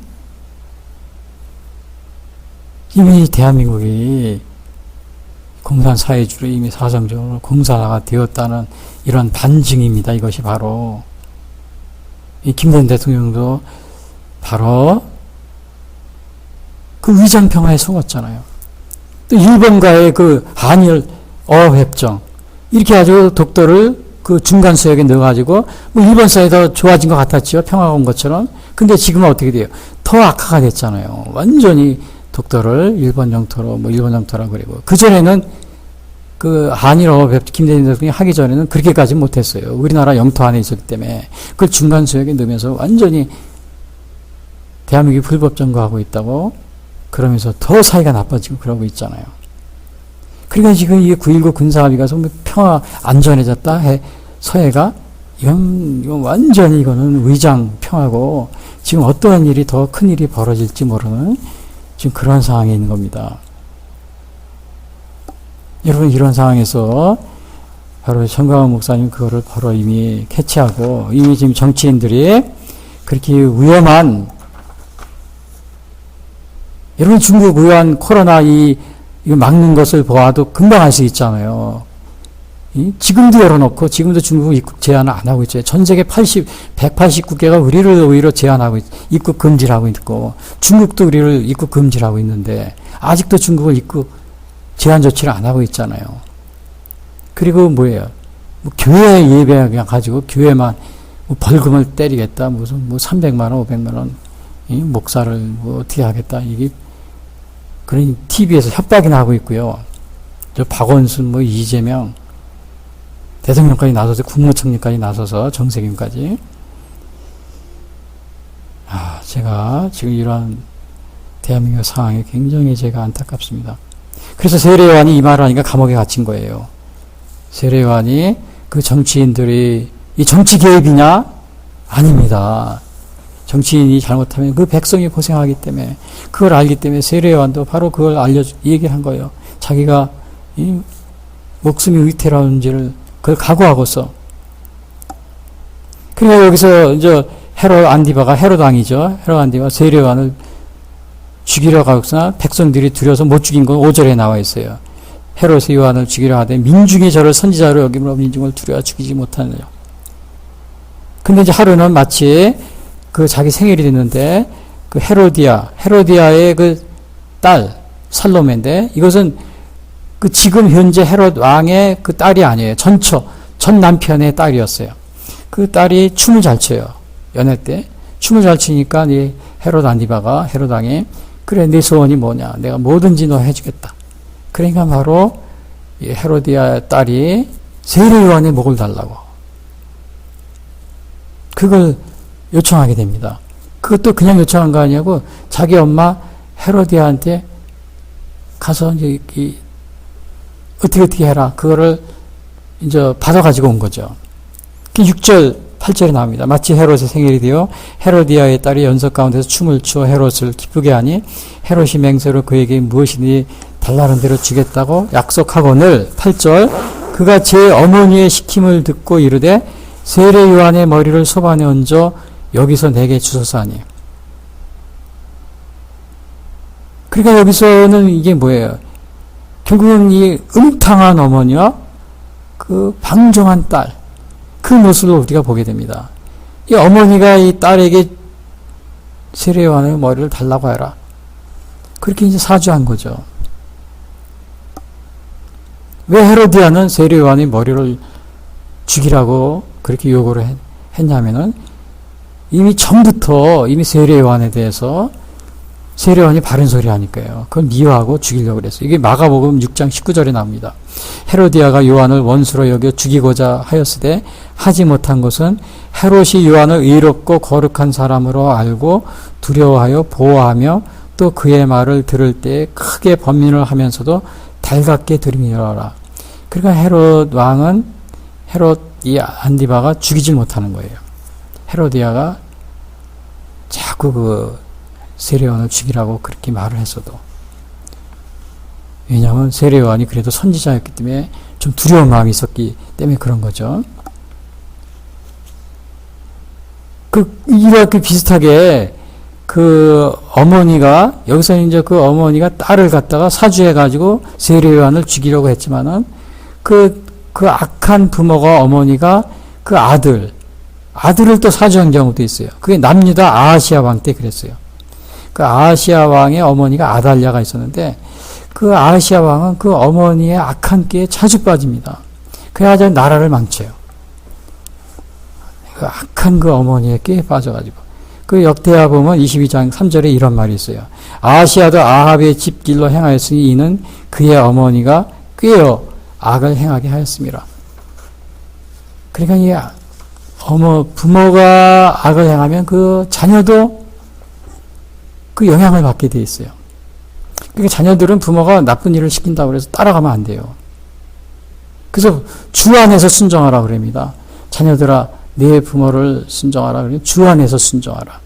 B: 이미 대한민국이 공산사회주로 이미 사정적으로 공산화가 되었다는 이런 반증입니다. 이것이 바로 이 김대중 대통령도 바로 그 위장평화에 속았잖아요. 또 일본과의 그 한일 어협정 이렇게 가지고 독도를 그 중간 수역에 넣어가지고 뭐 일본 사이에 더 좋아진 것 같았지요. 평화가 온 것처럼. 근데 지금은 어떻게 돼요? 더 악화가 됐잖아요. 완전히 독도를 일본 영토로 그리고 그 전에는 그 한일 어협 김대중 대통령이 하기 전에는 그렇게까지 못했어요. 우리나라 영토 안에 있었기 때문에 그걸 중간 수역에 넣으면서 완전히 대한민국이 불법 점거하고 있다고 그러면서 더 사이가 나빠지고 그러고 있잖아요. 그러니까 지금 이게 9.19 군사합의가 평화 안전해졌다 서해가 이건 완전히 이거는 위장 평화고 지금 어떠한 일이 더 큰 일이 벌어질지 모르는 지금 그런 상황에 있는 겁니다. 여러분 이런 상황에서 바로 정광훈 목사님 그거를 바로 이미 캐치하고 이미 지금 정치인들이 그렇게 위험한 여러분 중국 위한 코로나 이거 막는 것을 보아도 금방 알 수 있잖아요. 지금도 열어놓고 지금도 중국 입국 제한을 안 하고 있죠. 전 세계 189개가 우리를 오히려 제한하고 입국 금지를 하고 있고 중국도 우리를 입국 금지를 하고 있는데 아직도 중국을 입국 제한 조치를 안 하고 있잖아요. 그리고 뭐예요? 뭐 교회 예배 그냥 가지고 교회만 뭐 벌금을 때리겠다. 무슨 뭐 300만 원, 500만 원 목사를 뭐 어떻게 하겠다. 이게 그러니 TV에서 협박이나 하고 있고요. 저 박원순, 뭐 이재명, 대통령까지 나서서 국무총리까지 나서서 정세균까지. 제가 지금 이러한 대한민국 상황이 굉장히 제가 안타깝습니다. 그래서 세례요한이 이 말을 하니까 감옥에 갇힌 거예요. 세례요한이 그 정치인들이 이 정치 개입이냐? 아닙니다. 정치인이 잘못하면 그 백성이 고생하기 때문에 그걸 알기 때문에 세례요한도 바로 그걸 얘기한 거예요. 자기가 이 목숨이 위태로운지를 그걸 각오하고서. 그러니까 여기서 이제 헤롯 안디바가 헤롯왕이죠. 헤롯 안디바가 세례요한을 죽이려 가고서나 백성들이 두려워서 못 죽인 건 5절에 나와 있어요. 헤롯이 요한을 죽이려 하되 민중이 저를 선지자로 여김으로 민중을 두려워 죽이지 못하느냐. 근데 이제 하루는 마치 그 자기 생일이 됐는데 그 헤로디아의 그 딸 살로메인데 이것은 그 지금 현재 헤롯 왕의 그 딸이 아니에요. 전 남편의 딸이었어요. 그 딸이 춤을 잘 춰요. 연애 때 춤을 잘 추니까 이 헤롯 안디바가 헤롯 왕이 그래 네 소원이 뭐냐? 내가 뭐든지 너 해주겠다. 그러니까 바로 이 헤로디아의 딸이 세례 요한의 목을 달라고 그걸 요청하게 됩니다. 그것도 그냥 요청한 거 아니고 자기 엄마 헤로디아한테 가서 이제 어떻게 해라. 그거를 이제 받아가지고 온 거죠. 6절, 8절에 나옵니다. 마치 헤롯의 생일이 되어 헤로디아의 딸이 연석 가운데서 춤을 추어 헤롯을 기쁘게 하니 헤롯이 맹세로 그에게 무엇이니 달라는 대로 주겠다고 약속하거늘 8절 그가 제 어머니의 시킴을 듣고 이르되 세례 요한의 머리를 소반에 얹어 여기서 내게 주소서 하니. 그러니까 여기서는 이게 뭐예요? 결국은 이 음탕한 어머니와 그 방종한 딸, 그 모습을 우리가 보게 됩니다. 이 어머니가 이 딸에게 세례 요한의 머리를 달라고 해라. 그렇게 이제 사주한 거죠. 왜 헤로디아는 세례 요한의 머리를 죽이라고 그렇게 요구를 했냐면은 이미 전부터 이미 세례 요한에 대해서 세례 요한이 바른 소리 하니까요. 그걸 미워하고 죽이려고 그랬어요. 이게 마가복음 6장 19절에 나옵니다. 헤로디아가 요한을 원수로 여겨 죽이고자 하였으되 하지 못한 것은 헤롯이 요한을 의롭고 거룩한 사람으로 알고 두려워하여 보호하며 또 그의 말을 들을 때 크게 번민을 하면서도 달갑게 들이밀어라. 그러니까 헤롯 왕은 헤롯 이 안디바가 죽이질 못하는 거예요. 헤로디아가 자꾸 그 세례요한을 죽이라고 그렇게 말을 했어도. 왜냐하면 세례요한이 그래도 선지자였기 때문에 좀 두려운 마음이 있었기 때문에 그런 거죠. 이렇게 비슷하게 그 어머니가 여기서 이제 그 어머니가 딸을 갖다가 사주해가지고 세례요한을 죽이려고 했지만은 그 악한 부모가 어머니가 그 아들을 또 사주한 경우도 있어요. 그게 남유다 아하시아 왕 때 그랬어요. 그 아하시아 왕의 어머니가 아달랴가 있었는데 그 아하시아 왕은 그 어머니의 악한 끼에 자주 빠집니다. 그래야 나라를 망쳐요. 그 악한 그 어머니의 끼에 빠져가지고 그 역대하 보면 22장 3절에 이런 말이 있어요. 아하시아도 아합의 집길로 행하였으니 이는 그의 어머니가 꾀어 악을 행하게 하였습니다. 그러니까 이 부모가 악을 행하면 그 자녀도 그 영향을 받게 돼 있어요. 그러니까 자녀들은 부모가 나쁜 일을 시킨다고 해서 따라가면 안 돼요. 그래서 주 안에서 순종하라 그럽니다. 자녀들아, 내 부모를 순종하라 그러면 주 안에서 순종하라.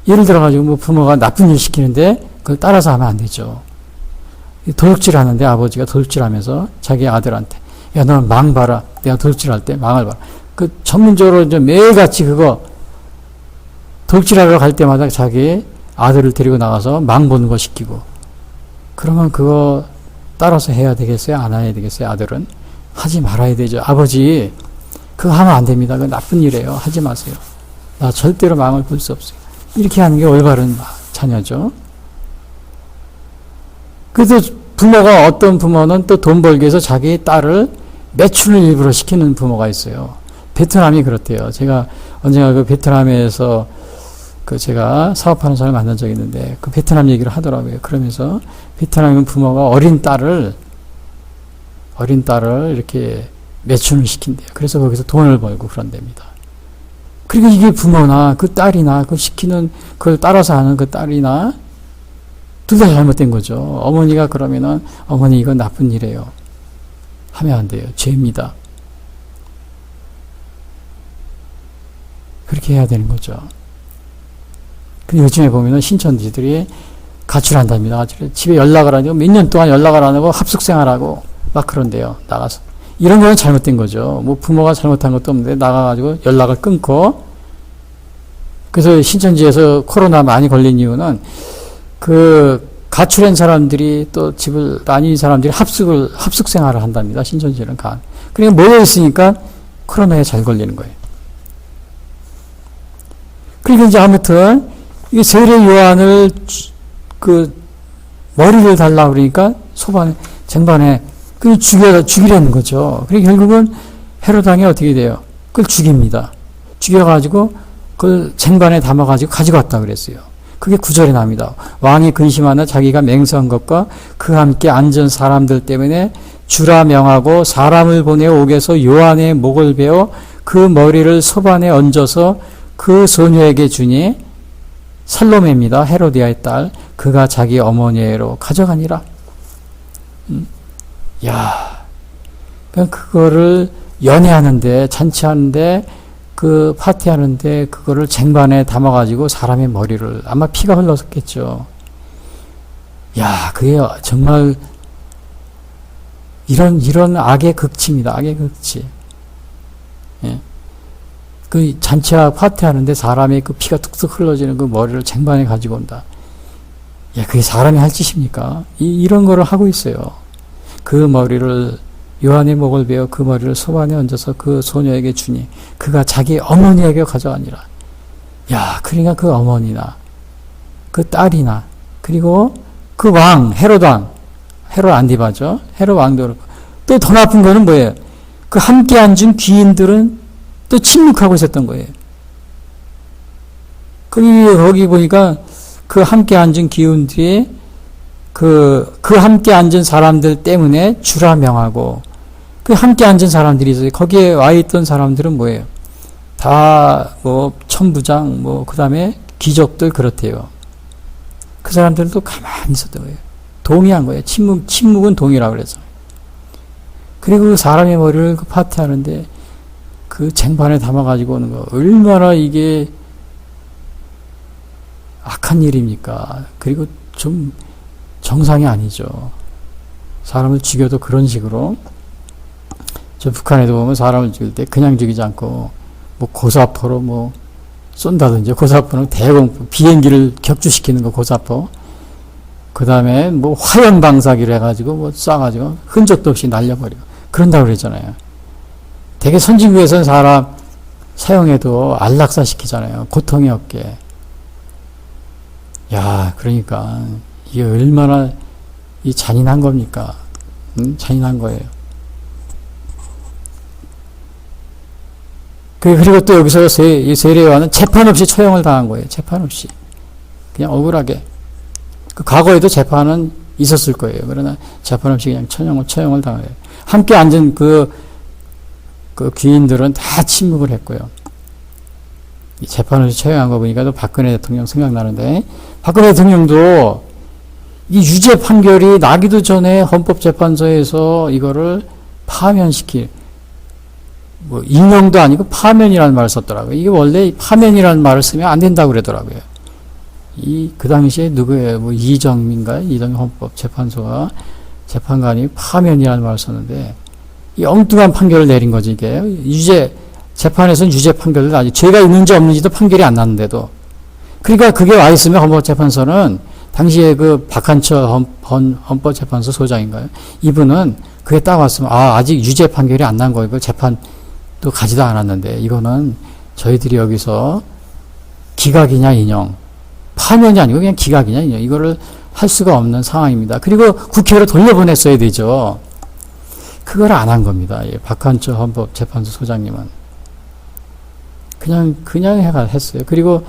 B: 예를 들어가지고 뭐 부모가 나쁜 일 시키는데 그걸 따라서 하면 안 되죠. 도둑질 하는데 아버지가 도둑질하면서 자기 아들한테 야, 너는 망 봐라. 내가 도둑질할 때 망을 봐라. 그 전문적으로 이제 매일같이 그거 도둑질하러 갈 때마다 자기 아들을 데리고 나가서 망 보는 거 시키고 그러면 그거 따라서 해야 되겠어요? 안 해야 되겠어요? 아들은 하지 말아야 되죠. 아버지 그거 하면 안 됩니다. 그거 나쁜 일이에요. 하지 마세요. 나 절대로 망을 볼 수 없어요. 이렇게 하는 게 올바른 자녀죠. 그래서 부모가 어떤 부모는 또 돈 벌기 위해서 자기 딸을 매출을 일부러 시키는 부모가 있어요. 베트남이 그렇대요. 제가 언젠가 그 베트남에서 그 제가 사업하는 사람을 만난 적이 있는데 그 베트남 얘기를 하더라고요. 그러면서 베트남은 부모가 어린 딸을 이렇게 매춘을 시킨대요. 그래서 거기서 돈을 벌고 그런답니다. 그리고 이게 부모나 그 딸이나 그 시키는 그걸 따라서 하는 그 딸이나 둘 다 잘못된 거죠. 어머니가 그러면은 어머니 이건 나쁜 일이에요. 하면 안 돼요. 죄입니다. 그렇게 해야 되는 거죠. 근데 요즘에 보면은 신천지들이 가출한답니다. 집에 연락을 안 하고 몇 년 동안 연락을 안 하고 합숙생활하고 막 그런데요. 나가서. 이런 거는 잘못된 거죠. 뭐 부모가 잘못한 것도 없는데 나가가지고 연락을 끊고 그래서 신천지에서 코로나 많이 걸린 이유는 그 가출한 사람들이 또 집을 나뉜 사람들이 합숙 생활을 한답니다. 신천지는 그러니까 모여 있으니까 코로나에 잘 걸리는 거예요. 그러니까 이제 아무튼 이 세례 요한을 그 머리를 달라 그러니까 쟁반에 그 죽이려는 거죠. 그러니까 결국은 헤롯 왕이 어떻게 돼요? 그걸 죽입니다. 죽여가지고 그걸 쟁반에 담아가지고 가지고 왔다 그랬어요. 그게 9절에 나옵니다. 왕이 근심하나 자기가 맹세한 것과 그와 함께 앉은 사람들 때문에 주라 명하고 사람을 보내 옥에서 요한의 목을 베어 그 머리를 소반에 얹어서 그 소녀에게 주니 살로메입니다. 헤로디아의 딸. 그가 자기 어머니로 가져가니라. 그거를 연애하는데, 잔치하는데, 그 파티하는데, 그거를 쟁반에 담아가지고 사람의 머리를, 아마 피가 흘렀겠죠. 그게 정말, 이런 악의 극치입니다. 악의 극치. 예. 그 잔치와 파티하는데 사람의 그 피가 뚝뚝 흘러지는 그 머리를 쟁반에 가지고 온다. 그게 사람이 할 짓입니까? 이런 거를 하고 있어요. 그 머리를 요한의 목을 베어 그 머리를 소반에 얹어서 그 소녀에게 주니 그가 자기 어머니에게 가져가니라. 그러니까 그 어머니나 그 딸이나, 그리고 그 왕, 헤롯 안디바죠. 헤롯 왕도 그렇고. 또 더 나쁜 거는 뭐예요? 그 함께 앉은 귀인들은 또 침묵하고 있었던 거예요. 거기 보니까 그 함께 앉은 귀인들이 그 함께 앉은 사람들 때문에 주라 명하고, 그 함께 앉은 사람들이 있어요. 거기에 와 있던 사람들은 뭐예요? 다 뭐 천부장, 뭐 그 다음에 귀족들 그렇대요. 그 사람들도 가만히 있었던 거예요. 동의한 거예요. 침묵은 동의라고 그래서. 그리고 그 사람의 머리를 그 파티하는데 그 쟁반에 담아가지고 오는 거, 얼마나 이게 악한 일입니까? 그리고 좀 정상이 아니죠. 사람을 죽여도 그런 식으로. 저 북한에도 보면 사람을 죽일 때 그냥 죽이지 않고 뭐 고사포로 뭐 쏜다든지, 고사포는 대공 비행기를 격추시키는 거 고사포. 그 다음에 뭐 화염 방사기를 해가지고 뭐 쏴가지고 흔적도 없이 날려버리고 그런다고 그랬잖아요. 되게 선진국에서는 사람 사형해도 안락사 시키잖아요. 고통이 없게. 야, 그러니까 이게 얼마나 이 잔인한 겁니까? 잔인한 거예요. 그리고 또 여기서 이 세례요한은 재판 없이 처형을 당한 거예요. 재판 없이. 그냥 억울하게. 그 과거에도 재판은 있었을 거예요. 그러나 재판 없이 그냥 처형을 당해요. 함께 앉은 그 귀인들은 다 침묵을 했고요. 이 재판 없이 처형한 거 보니까 또 박근혜 대통령 생각나는데, 박근혜 대통령도 이 유죄 판결이 나기도 전에 헌법재판소에서 이거를 파면시킬, 뭐 인용도 아니고 파면이라는 말을 썼더라고요. 이게 원래 파면이라는 말을 쓰면 안 된다고 그러더라고요. 그 당시에 누구예요? 뭐 이정민 헌법재판소가 재판관이 파면이라는 말을 썼는데, 이 엉뚱한 판결을 내린 거지, 이게. 재판에서는 유죄 판결을 아직 죄가 있는지 없는지도 판결이 안 났는데도. 그러니까 그게 와 있으면 헌법재판소는 당시에 그 박한철 헌법재판소 소장인가요? 이분은 그게 딱 왔으면, 아직 유죄 판결이 안 난 거고 재판도 가지도 않았는데, 이거는 저희들이 여기서 기각이냐 인용, 파면이 아니고 그냥 기각이냐 인용, 이거를 할 수가 없는 상황입니다. 그리고 국회로 돌려보냈어야 되죠. 그걸 안 한 겁니다. 박한철 헌법재판소 소장님은. 그냥 했어요. 그리고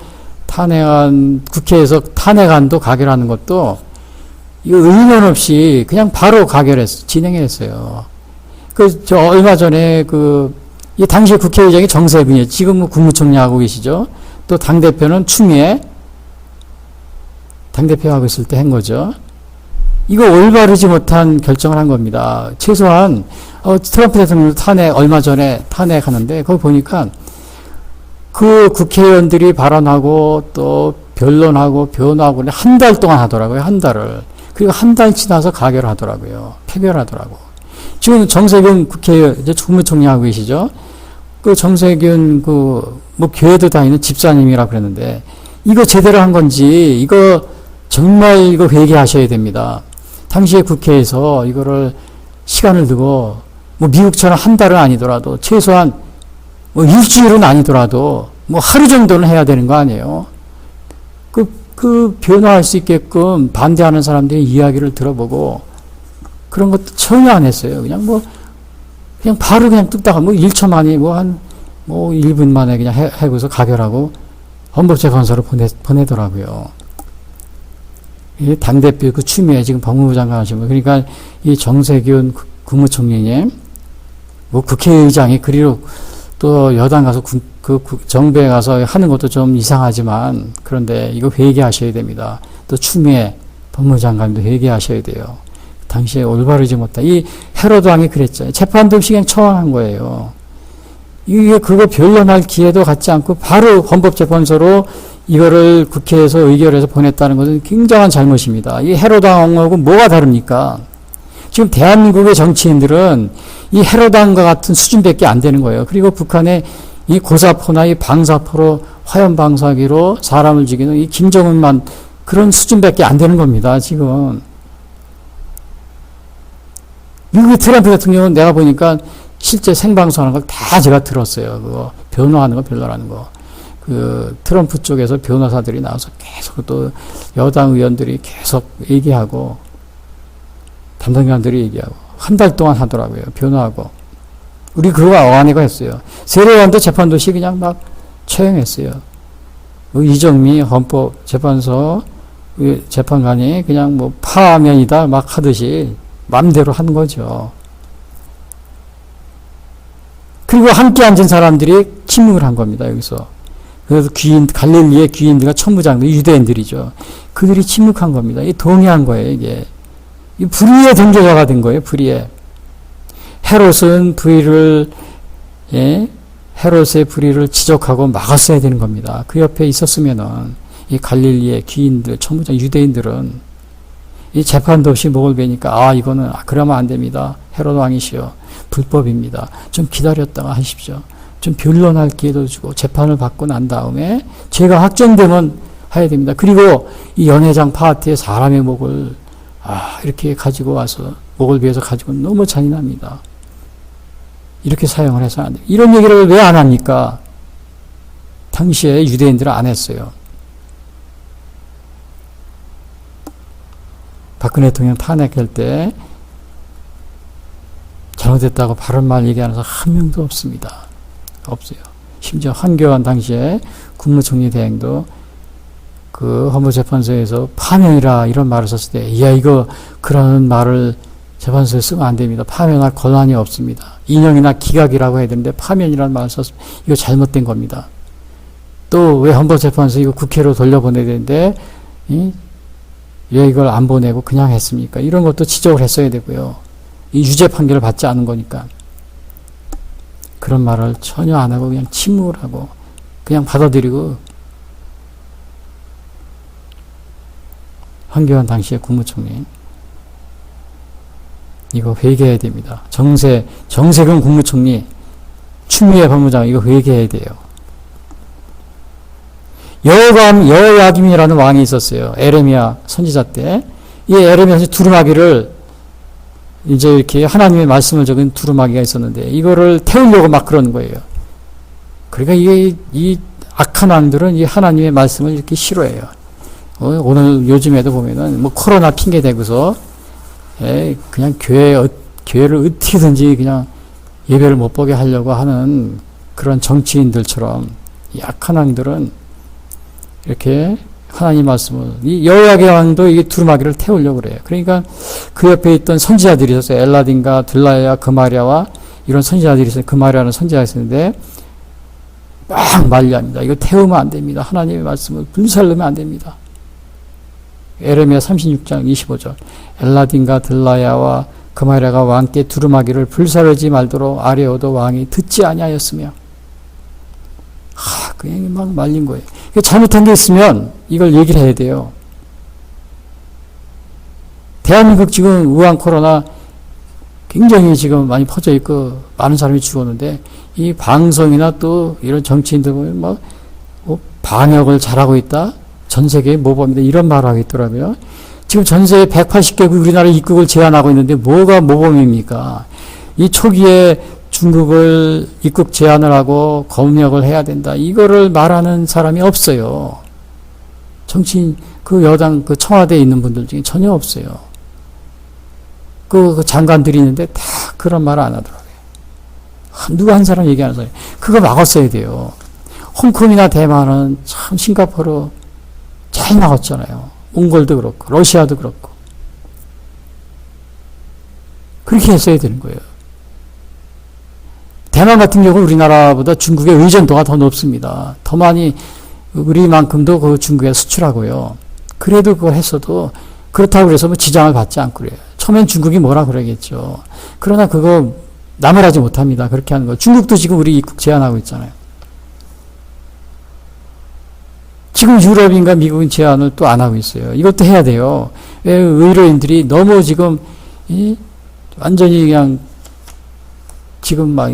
B: 국회에서 탄핵안도 가결하는 것도 이거 의논 없이 그냥 바로 진행했어요. 얼마 전에 이 당시 국회의장이 정세균이에요. 지금 뭐 국무총리 하고 계시죠. 또 당대표는 추미애 당대표 하고 있을 때 한 거죠. 이거 올바르지 못한 결정을 한 겁니다. 최소한 트럼프 대통령도 얼마 전에 탄핵하는데 거기 보니까 그 국회의원들이 발언하고 또 변론하고 변호하고 한 달 동안 하더라고요. 한 달을. 그리고 한 달 지나서 가결을 하더라고요. 표결하더라고. 지금 정세균 국무총리 하고 계시죠. 그 정세균 뭐 교회도 다니는 집사님이라고 그랬는데, 이거 제대로 한 건지 이거 정말 이거 회개하셔야 됩니다. 당시에 국회에서 이거를 시간을 두고, 뭐 미국처럼 한 달은 아니더라도 최소한 뭐 일주일은 아니더라도 뭐 하루 정도는 해야 되는 거 아니에요. 변호할 수 있게끔 반대하는 사람들의 이야기를 들어보고, 그런 것도 전혀 안 했어요. 그냥 바로 그냥 뚝딱 1초 만에 1분 만에 그냥 해고서 가결하고 헌법재판소로 보내더라고요. 당대표 추미애 지금 법무부 장관 하신 분, 그러니까 이 정세균 국무총리님, 뭐 국회의장이 그리로 또 여당 가서 정부에 가서 하는 것도 좀 이상하지만, 그런데 이거 회개하셔야 됩니다. 또 추미애 법무부 장관도 회개하셔야 돼요. 당시에 올바르지 못한 이 헤로드 왕이 그랬죠. 재판도 없이 그냥 처형한 거예요. 이게 그거 변론할 기회도 갖지 않고 바로 헌법재판소로 이거를 국회에서 의결해서 보냈다는 것은 굉장한 잘못입니다. 이 헤로드 왕하고 뭐가 다릅니까? 지금 대한민국의 정치인들은 이 헤로드 왕과 같은 수준밖에 안 되는 거예요. 그리고 북한의 이 고사포나 이 방사포로 화염 방사기로 사람을 죽이는 이 김정은만 그런 수준밖에 안 되는 겁니다. 지금 미국의 트럼프 대통령은 내가 보니까 실제 생방송하는 걸 다 제가 들었어요. 그거 변호하는 거, 변론하는 거. 그 트럼프 쪽에서 변호사들이 나와서 계속 또 여당 의원들이 계속 얘기하고 담당자들이 얘기하고 한 달 동안 하더라고요. 변호하고. 우리 그거 어안이가 했어요. 세례요한도 재판도시 그냥 막 처형했어요. 이정미 헌법재판소 재판관이 그냥 뭐 파면이다 막 하듯이 맘대로 한 거죠. 그리고 함께 앉은 사람들이 침묵을 한 겁니다. 여기서. 그래서 갈릴리의 귀인들과 천부장들, 유대인들이죠. 그들이 침묵한 겁니다. 이 동의한 거예요, 이게. 이 불의의 등교자가 된 거예요, 불의의. 헤롯은 헤롯의 불의를 지적하고 막았어야 되는 겁니다. 그 옆에 있었으면은, 이 갈릴리의 귀인들, 천부장, 유대인들은 이 재판도 없이 목을 베니까, 이거는, 그러면 안 됩니다. 헤롯 왕이시여. 불법입니다. 좀 기다렸다가 하십시오. 좀 변론할 기회도 주고 재판을 받고 난 다음에 죄가 확정되면 해야 됩니다. 그리고 이 연회장 파티에 사람의 목을 이렇게 가지고 와서 목을 베어서 가지고 너무 잔인합니다. 이렇게 사용을 해서 안 돼요. 이런 얘기를 왜 안 합니까? 당시에 유대인들은 안 했어요. 박근혜 대통령 탄핵할 때 잘못했다고 바른 말 얘기하는 사람 한 명도 없습니다. 없어요. 심지어 황교안 당시에 국무총리 대행도 그 헌법재판소에서 파면이라 이런 말을 썼을 때, 이거 그런 말을 재판소에 쓰면 안 됩니다. 파면할 권한이 없습니다. 인용이나 기각이라고 해야 되는데 파면이라는 말을 썼으면 이거 잘못된 겁니다. 또 왜 헌법재판소 이거 국회로 돌려보내야 되는데 왜 이걸 안 보내고 그냥 했습니까? 이런 것도 지적을 했어야 되고요. 이 유죄 판결을 받지 않은 거니까. 그런 말을 전혀 안 하고 그냥 침묵을 하고 그냥 받아들이고, 황교안 당시의 국무총리 이거 회개해야 됩니다. 정세균 국무총리, 추미애 법무장 이거 회개해야 돼요. 여야김이라는 왕이 있었어요. 에레미야 선지자 때. 이 에레미야 선지자 두루마기를 이제 이렇게 하나님의 말씀을 적은 두루마기가 있었는데 이거를 태우려고 막 그러는 거예요. 그러니까 이 악한 왕들은 이 하나님의 말씀을 이렇게 싫어해요. 오늘 요즘에도 보면은 뭐 코로나 핑계 대고서 그냥 교회를 어떻게든지 그냥 예배를 못 보게 하려고 하는 그런 정치인들처럼 이 악한 왕들은 이렇게 하나님 말씀을, 이 여호야긴 왕도 이게 두루마기를 태우려고 그래요. 그러니까 그 옆에 있던 선지자들이 있었어요. 엘라딘과 들라야, 그마리아와 이런 선지자들이 있어요. 그마리아는 선지자가 있었는데 막 만리합니다. 이거 태우면 안 됩니다. 하나님의 말씀을 불살르면 안 됩니다. 에레미야 36장 25절. 엘라딘과 들라야와 그마리아가 왕께 두루마기를 불사르지 말도록 아레오도 왕이 듣지 아니하였으며, 그냥 막 말린 거예요. 잘못한 게 있으면 이걸 얘기를 해야 돼요. 대한민국 지금 우한 코로나 굉장히 지금 많이 퍼져 있고 많은 사람이 죽었는데, 이 방송이나 또 이런 정치인들 보면 방역을 잘하고 있다, 전 세계의 모범이다 이런 말을 하고 있더라고요. 지금 전 세계 180개국 우리나라 입국을 제한하고 있는데 뭐가 모범입니까? 이 초기에 중국을 입국 제한을 하고 검역을 해야 된다, 이거를 말하는 사람이 없어요. 정치인, 그 여당, 그 청와대에 있는 분들 중에 전혀 없어요. 그 장관들이 있는데 다 그런 말을 안 하더라고요. 누구 한 사람 얘기하는 사람이. 그거 막았어야 돼요. 홍콩이나 대만은 참 싱가포르 잘 막았잖아요. 몽골도 그렇고, 러시아도 그렇고. 그렇게 했어야 되는 거예요. 대만 같은 경우는 우리나라보다 중국의 의존도가 더 높습니다. 더 많이 우리만큼도 그 중국에 수출하고요. 그래도 그걸 했어도 그렇다고 그래서 뭐 지장을 받지 않고 그래요. 처음엔 중국이 뭐라 그러겠죠. 그러나 그거 나무라지 못합니다. 그렇게 하는 거. 중국도 지금 우리 입국 제한하고 있잖아요. 지금 유럽인가 미국인 제한을 또 안 하고 있어요. 이것도 해야 돼요. 왜 의료인들이 너무 지금 완전히 그냥 지금 막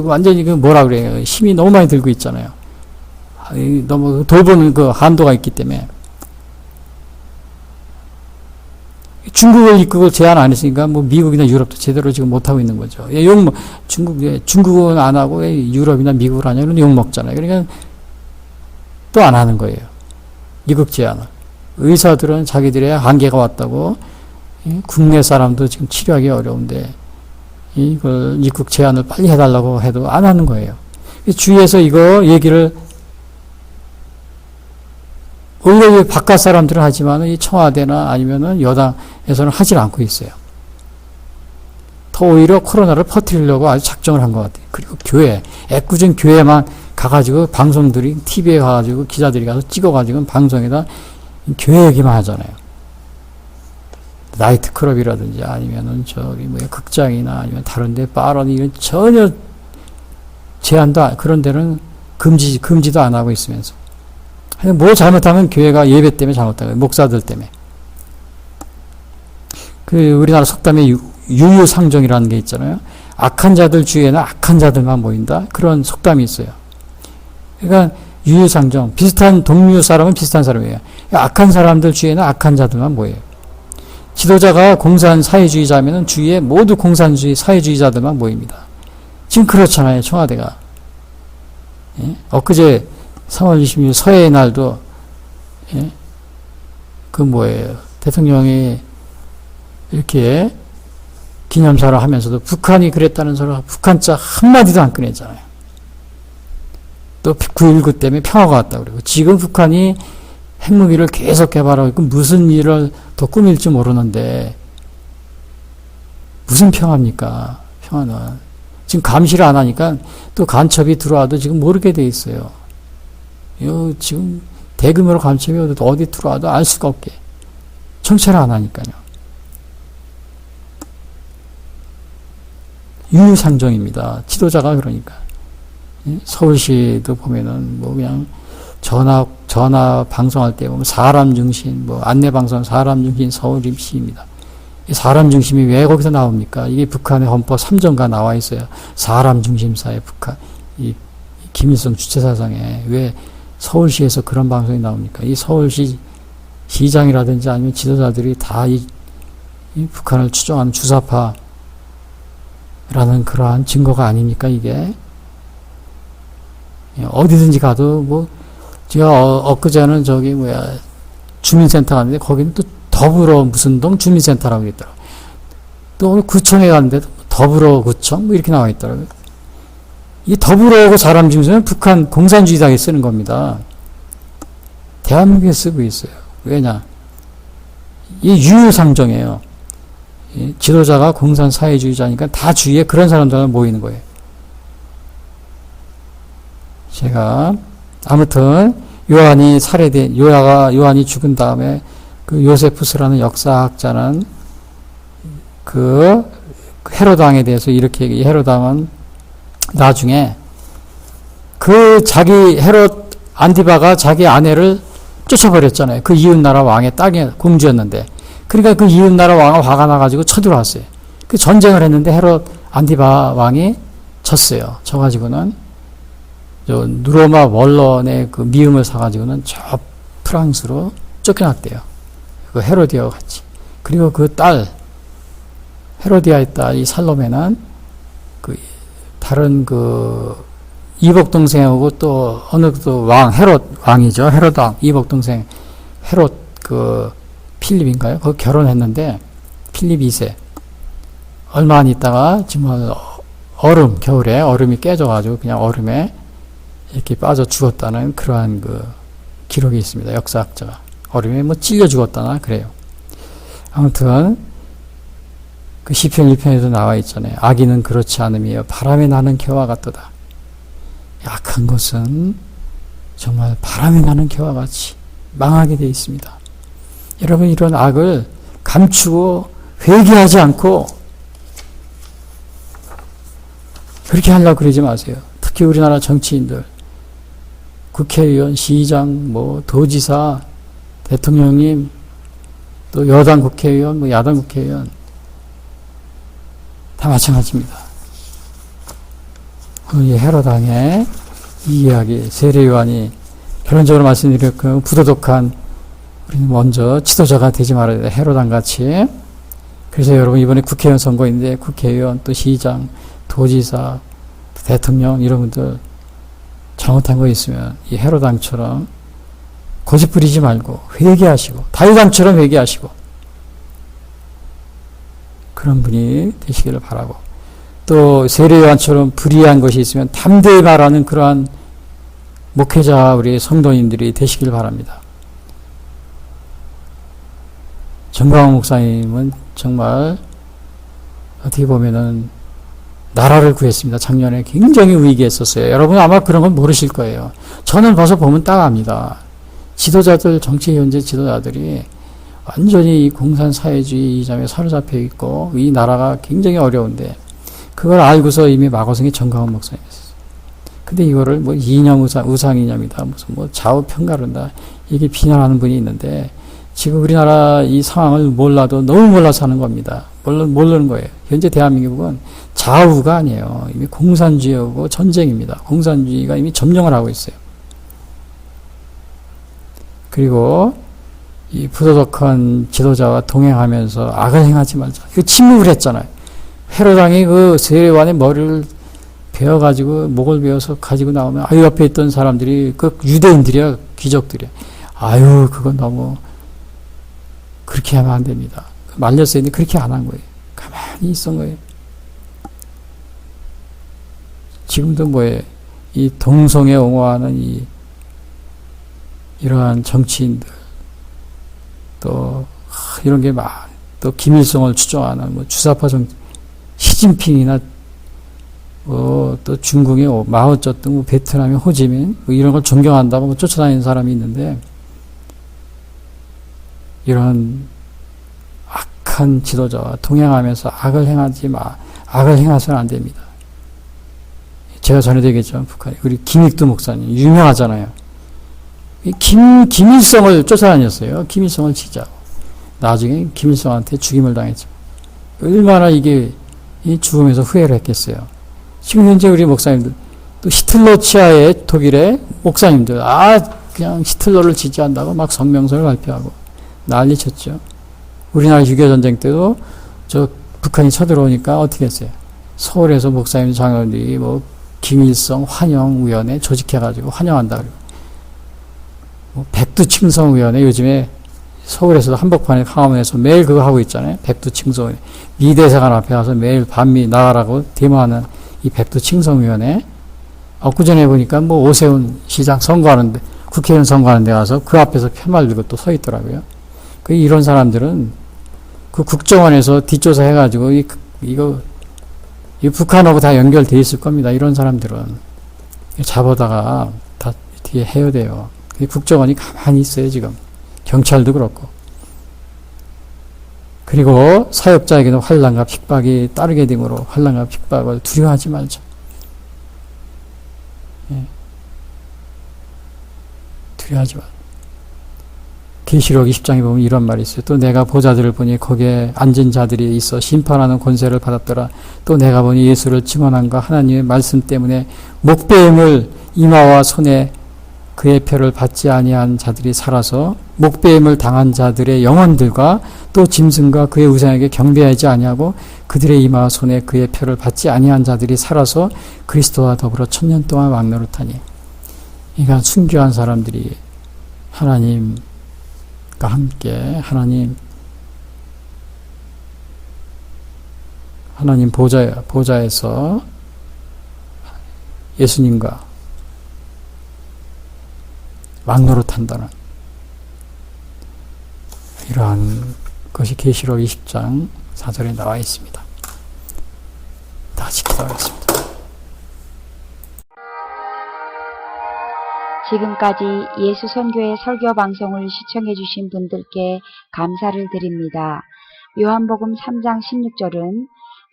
B: 완전히 뭐라 그래요. 힘이 너무 많이 들고 있잖아요. 너무 돌보는 그 한도가 있기 때문에. 중국을 입국을 제한 안 했으니까 뭐 미국이나 유럽도 제대로 지금 못하고 있는 거죠. 중국은 안 하고 왜 유럽이나 미국을 하냐, 이런 욕 먹잖아요. 그러니까 또 안 하는 거예요. 입국 제한을. 의사들은 자기들의 한계가 왔다고, 국내 사람도 지금 치료하기 어려운데, 이걸 입국 제한을 빨리 해달라고 해도 안 하는 거예요. 주위에서 이거 얘기를, 원래 바깥 사람들은 하지만 이 청와대나 아니면은 여당에서는 하질 않고 있어요. 더 오히려 코로나를 퍼뜨리려고 아주 작정을 한 것 같아요. 그리고 교회, 애꿎은 교회만 가가지고 방송들이, TV에 가가지고 기자들이 가서 찍어가지고 방송에다 교회 얘기만 하잖아요. 나이트클럽이라든지 아니면은 저기 뭐야 극장이나 아니면 다른데 바러니 이런 전혀 제한도 그런 데는 금지도 안 하고 있으면서 뭐 잘못하면 교회가 예배 때문에 잘못하고 목사들 때문에 그 우리나라 속담에 유유상종이라는 게 있잖아요. 악한 자들 주위에는 악한 자들만 모인다 그런 속담이 있어요. 그러니까 유유상종 비슷한 동료 사람은 비슷한 사람이에요. 악한 사람들 주위에는 악한 자들만 모여요. 지도자가 공산 사회주의자면은 주위에 모두 공산주의 사회주의자들만 모입니다. 지금 그렇잖아요. 청와대가. 예? 엊그제 3월 26일 서해의 날도 그 뭐예요. 대통령이 이렇게 기념사를 하면서도 북한이 그랬다는 소리가 북한자 한마디도 안 꺼냈잖아요. 또 9.19 때문에 평화가 왔다고 그러고 지금 북한이 핵무기를 계속 개발하고 있고 무슨 일을 더 꾸밀지 모르는데 무슨 평화입니까? 평화는. 지금 감시를 안 하니까 또 간첩이 들어와도 지금 모르게 돼 있어요. 지금 대규모로 간첩이 어디 들어와도 알 수가 없게. 청취를 안 하니까요. 유유상종입니다. 지도자가 그러니까. 서울시도 보면은 뭐 그냥 전화 방송할 때 보면 사람 중심, 뭐 안내 방송 사람 중심 서울시입니다. 이 사람 중심이 왜 거기서 나옵니까? 이게 북한의 헌법 3조가 나와 있어요. 사람 중심 사회 북한. 이 김일성 주체사상에 왜 서울시에서 그런 방송이 나옵니까? 이 서울시 시장이라든지 아니면 지도자들이 다 이 북한을 추종하는 주사파라는 그러한 증거가 아닙니까? 이게 어디든지 가도 뭐 제가 엊그제는 저기 뭐야 주민센터 갔는데 거기는 또 더불어 무슨 동 주민센터라고 있더라고요. 또 오늘 구청에 갔는데도 더불어 구청 뭐 이렇게 나와 있더라고요. 이 더불어하고 사람 중심은 북한 공산주의당에 쓰는 겁니다. 대한민국에 쓰고 있어요. 왜냐? 이 유유상종이에요. 이 지도자가 공산 사회주의자니까 다 주위에 그런 사람들만 모이는 거예요. 제가 아무튼 요한이 살해된 요한이 죽은 다음에 그 요세푸스라는 역사학자는 그 헤로당에 대해서 이렇게 얘기해요. 헤로당은 나중에 그 자기 헤롯 안티바가 자기 아내를 쫓아버렸잖아요. 그 이웃나라 왕의 땅에 공주였는데 그러니까 그 이웃나라 왕은 화가 나가지고 쳐들어왔어요. 그 전쟁을 했는데 헤롯 안티바 왕이 졌어요. 져가지고는 누로마 원론의 그 미음을 사가지고는 저 프랑스로 쫓겨났대요. 그 헤로디아와 같이. 그리고 그 딸, 헤로디아의 딸, 이 살로메는 그 다른 그 이복 동생하고 또 어느 또 왕, 헤롯 왕이죠. 헤롯 왕, 이복 동생 헤롯 그 필립인가요? 그 결혼했는데 필립 2세. 얼마 안 있다가 정말 얼음, 겨울에 얼음이 깨져가지고 그냥 얼음에 이렇게 빠져 죽었다는 그러한 그 기록이 있습니다. 역사학자가. 얼음에 뭐 찔려 죽었다나 그래요. 아무튼 그 시편 1편에도 나와 있잖아요. 악인은 그렇지 않음이요 바람에 나는 개와 같도다. 약한 것은 정말 바람에 나는 개와 같이 망하게 되어 있습니다. 여러분 이런 악을 감추고 회개하지 않고 그렇게 하려고 그러지 마세요. 특히 우리나라 정치인들 국회의원, 시장, 뭐 도지사, 대통령님, 또 여당 국회의원, 뭐 야당 국회의원 다 마찬가지입니다. 이 헤로당의 이 이야기, 세례요한이 결론적으로 말씀드렸고 부도덕한 우리는 먼저 지도자가 되지 말아야 돼. 헤로당 같이 그래서 여러분 이번에 국회의원 선거인데 국회의원 또 시장, 도지사, 대통령 이런 분들 잘못한 거 있으면 이 헤로당처럼 고집 부리지 말고 회개하시고 다윗왕처럼 회개하시고 그런 분이 되시기를 바라고 또 세례요한처럼 불의한 것이 있으면 담대히 말하는 그러한 목회자 우리 성도님들이 되시길 바랍니다. 정광훈 목사님은 정말 어떻게 보면은 나라를 구했습니다. 작년에 굉장히 위기했었어요. 여러분 아마 그런 건 모르실 거예요. 저는 벌써 보면 딱 압니다. 지도자들, 정치 현재 지도자들이 완전히 이 공산사회주의 이점에 사로잡혀 있고 이 나라가 굉장히 어려운데 그걸 알고서 이미 마고성이 정광훈 목사님이었어요. 근데 이거를 뭐 이념 우상 이념이다 무슨 뭐 좌우 편가른다 이게 비난하는 분이 있는데 지금 우리나라 이 상황을 몰라도 너무 몰라서 하는 겁니다. 모르는 거예요. 현재 대한민국은 좌우가 아니에요. 이미 공산주의하고 전쟁입니다. 공산주의가 이미 점령을 하고 있어요. 그리고 이 부도덕한 지도자와 동행하면서 악을 행하지 말자. 이거 침묵을 했잖아요. 헤로당이 그 세례요한의 머리를 베어가지고 목을 베어서 가지고 나오면 아유 옆에 있던 사람들이 그 유대인들이야 귀족들이야. 아유 그건 너무 그렇게 하면 안 됩니다. 말렸어야 했는데 그렇게 안 한 거예요. 가만히 있은 거예요. 지금도 뭐예요? 이 동성애 옹호하는 이러한 정치인들 또 이런 게 막 또 김일성을 추종하는 뭐 주사파 시진핑이나 또 중국의 마오쩌둥, 뭐 베트남의 호지민 뭐 이런 걸 존경한다고 뭐 쫓아다니는 사람이 있는데 이런 악한 지도자와 동행하면서 악을 행하서는 안 됩니다. 제가 전에도 얘기했죠. 북한에 우리 김익두 목사님 유명하잖아요. 김일성을 쫓아다녔어요. 김일성을 지지하고 나중에 김일성한테 죽임을 당했죠. 얼마나 이게 이 죽음에서 후회를 했겠어요. 지금 현재 우리 목사님들 또 히틀러 치하의 독일의 목사님들 그냥 히틀러를 지지한다고 막 성명서를 발표하고 난리 쳤죠. 우리나라 6.25 전쟁 때도 저 북한이 쳐들어오니까 어떻게 했어요? 서울에서 목사님 장로들이 뭐 김일성 환영위원회 조직해가지고 환영한다 그러고 뭐 백두칭성위원회 요즘에 서울에서도 한복판에 강화문에서 매일 그거 하고 있잖아요. 백두칭성위원회 미대사관 앞에 가서 매일 반미 나가라고 데모하는 이 백두칭성위원회 엊그전에 보니까 뭐 오세훈 시장 선거하는데 국회의원 선거하는 데 가서 그 앞에서 편말 들고 또 서 있더라고요. 이런 사람들은 그 국정원에서 뒷조사 해가지고 이 북한하고 다 연결돼 있을 겁니다. 이런 사람들은 잡아다가 다 뒤에 해요돼요. 국정원이 가만히 있어요 지금. 경찰도 그렇고. 그리고 사역자에게는 환난과 핍박이 따르게 되므로 환난과 핍박을 두려워하지 말자. 두려워하지 마. 계시록 20장에 보면 이런 말이 있어요. 또 내가 보좌들을 보니 거기에 앉은 자들이 있어 심판하는 권세를 받았더라. 또 내가 보니 예수를 증언한과 하나님의 말씀 때문에 목배임을 이마와 손에 그의 표를 받지 아니한 자들이 살아서 목배임을 당한 자들의 영혼들과 또 짐승과 그의 우상에게 경배하지 아니하고 그들의 이마와 손에 그의 표를 받지 아니한 자들이 살아서 그리스도와 더불어 1000년 동안 왕노릇하니. 그러니까 순교한 사람들이 하나님과 함께 하나님 보좌에서 예수님과 왕노릇한다는 이러한 것이 계시록 20장 4절에 나와 있습니다. 다 같이 기도하겠습니다.
A: 지금까지 예수 선교의 설교 방송을 시청해 주신 분들께 감사를 드립니다. 요한복음 3장 16절은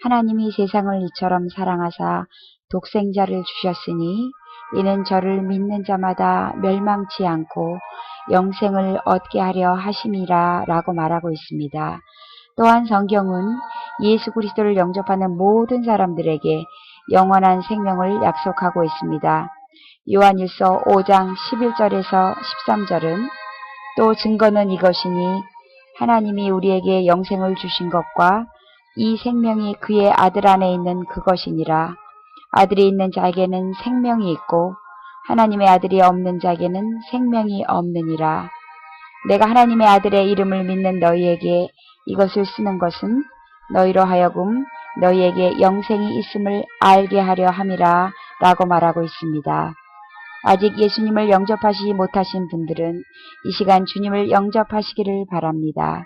A: 하나님이 세상을 이처럼 사랑하사 독생자를 주셨으니 이는 저를 믿는 자마다 멸망치 않고 영생을 얻게 하려 하심이라 라고 말하고 있습니다. 또한 성경은 예수 그리스도를 영접하는 모든 사람들에게 영원한 생명을 약속하고 있습니다. 요한일서 5장 11절에서 13절은 또 증거는 이것이니 하나님이 우리에게 영생을 주신 것과 이 생명이 그의 아들 안에 있는 그것이니라. 아들이 있는 자에게는 생명이 있고 하나님의 아들이 없는 자에게는 생명이 없느니라. 내가 하나님의 아들의 이름을 믿는 너희에게 이것을 쓰는 것은 너희로 하여금 너희에게 영생이 있음을 알게 하려 함이라 라고 말하고 있습니다. 아직 예수님을 영접하시지 못하신 분들은 이 시간 주님을 영접하시기를 바랍니다.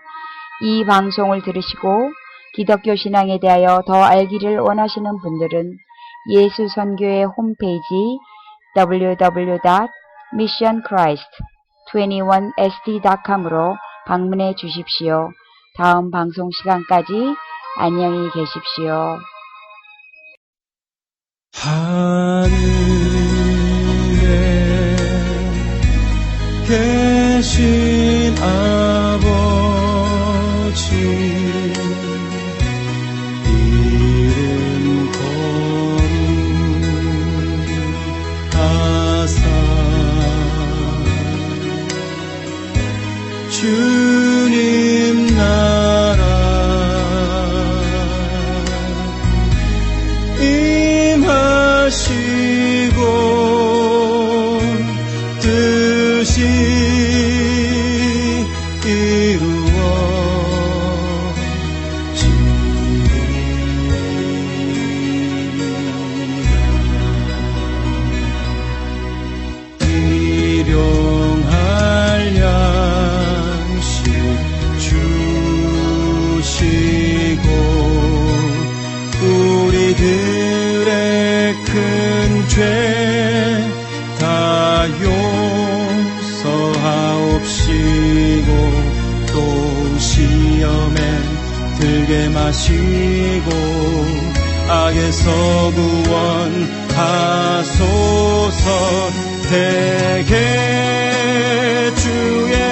A: 이 방송을 들으시고 기독교 신앙에 대하여 더 알기를 원하시는 분들은 예수선교회 홈페이지 www.missionchrist21sd.com으로 방문해 주십시오. 다음 방송 시간까지 안녕히 계십시오.
C: 하늘에 계신 아버지 이름 거룩하사 주님 나라 임하시고 뜻이 이루어지리라. 일용할 양식 주시고 우리들의 큰 죄 다 용서하옵시고 또 시험에 들게 마시고 악에서 구원하소서. 대개 주의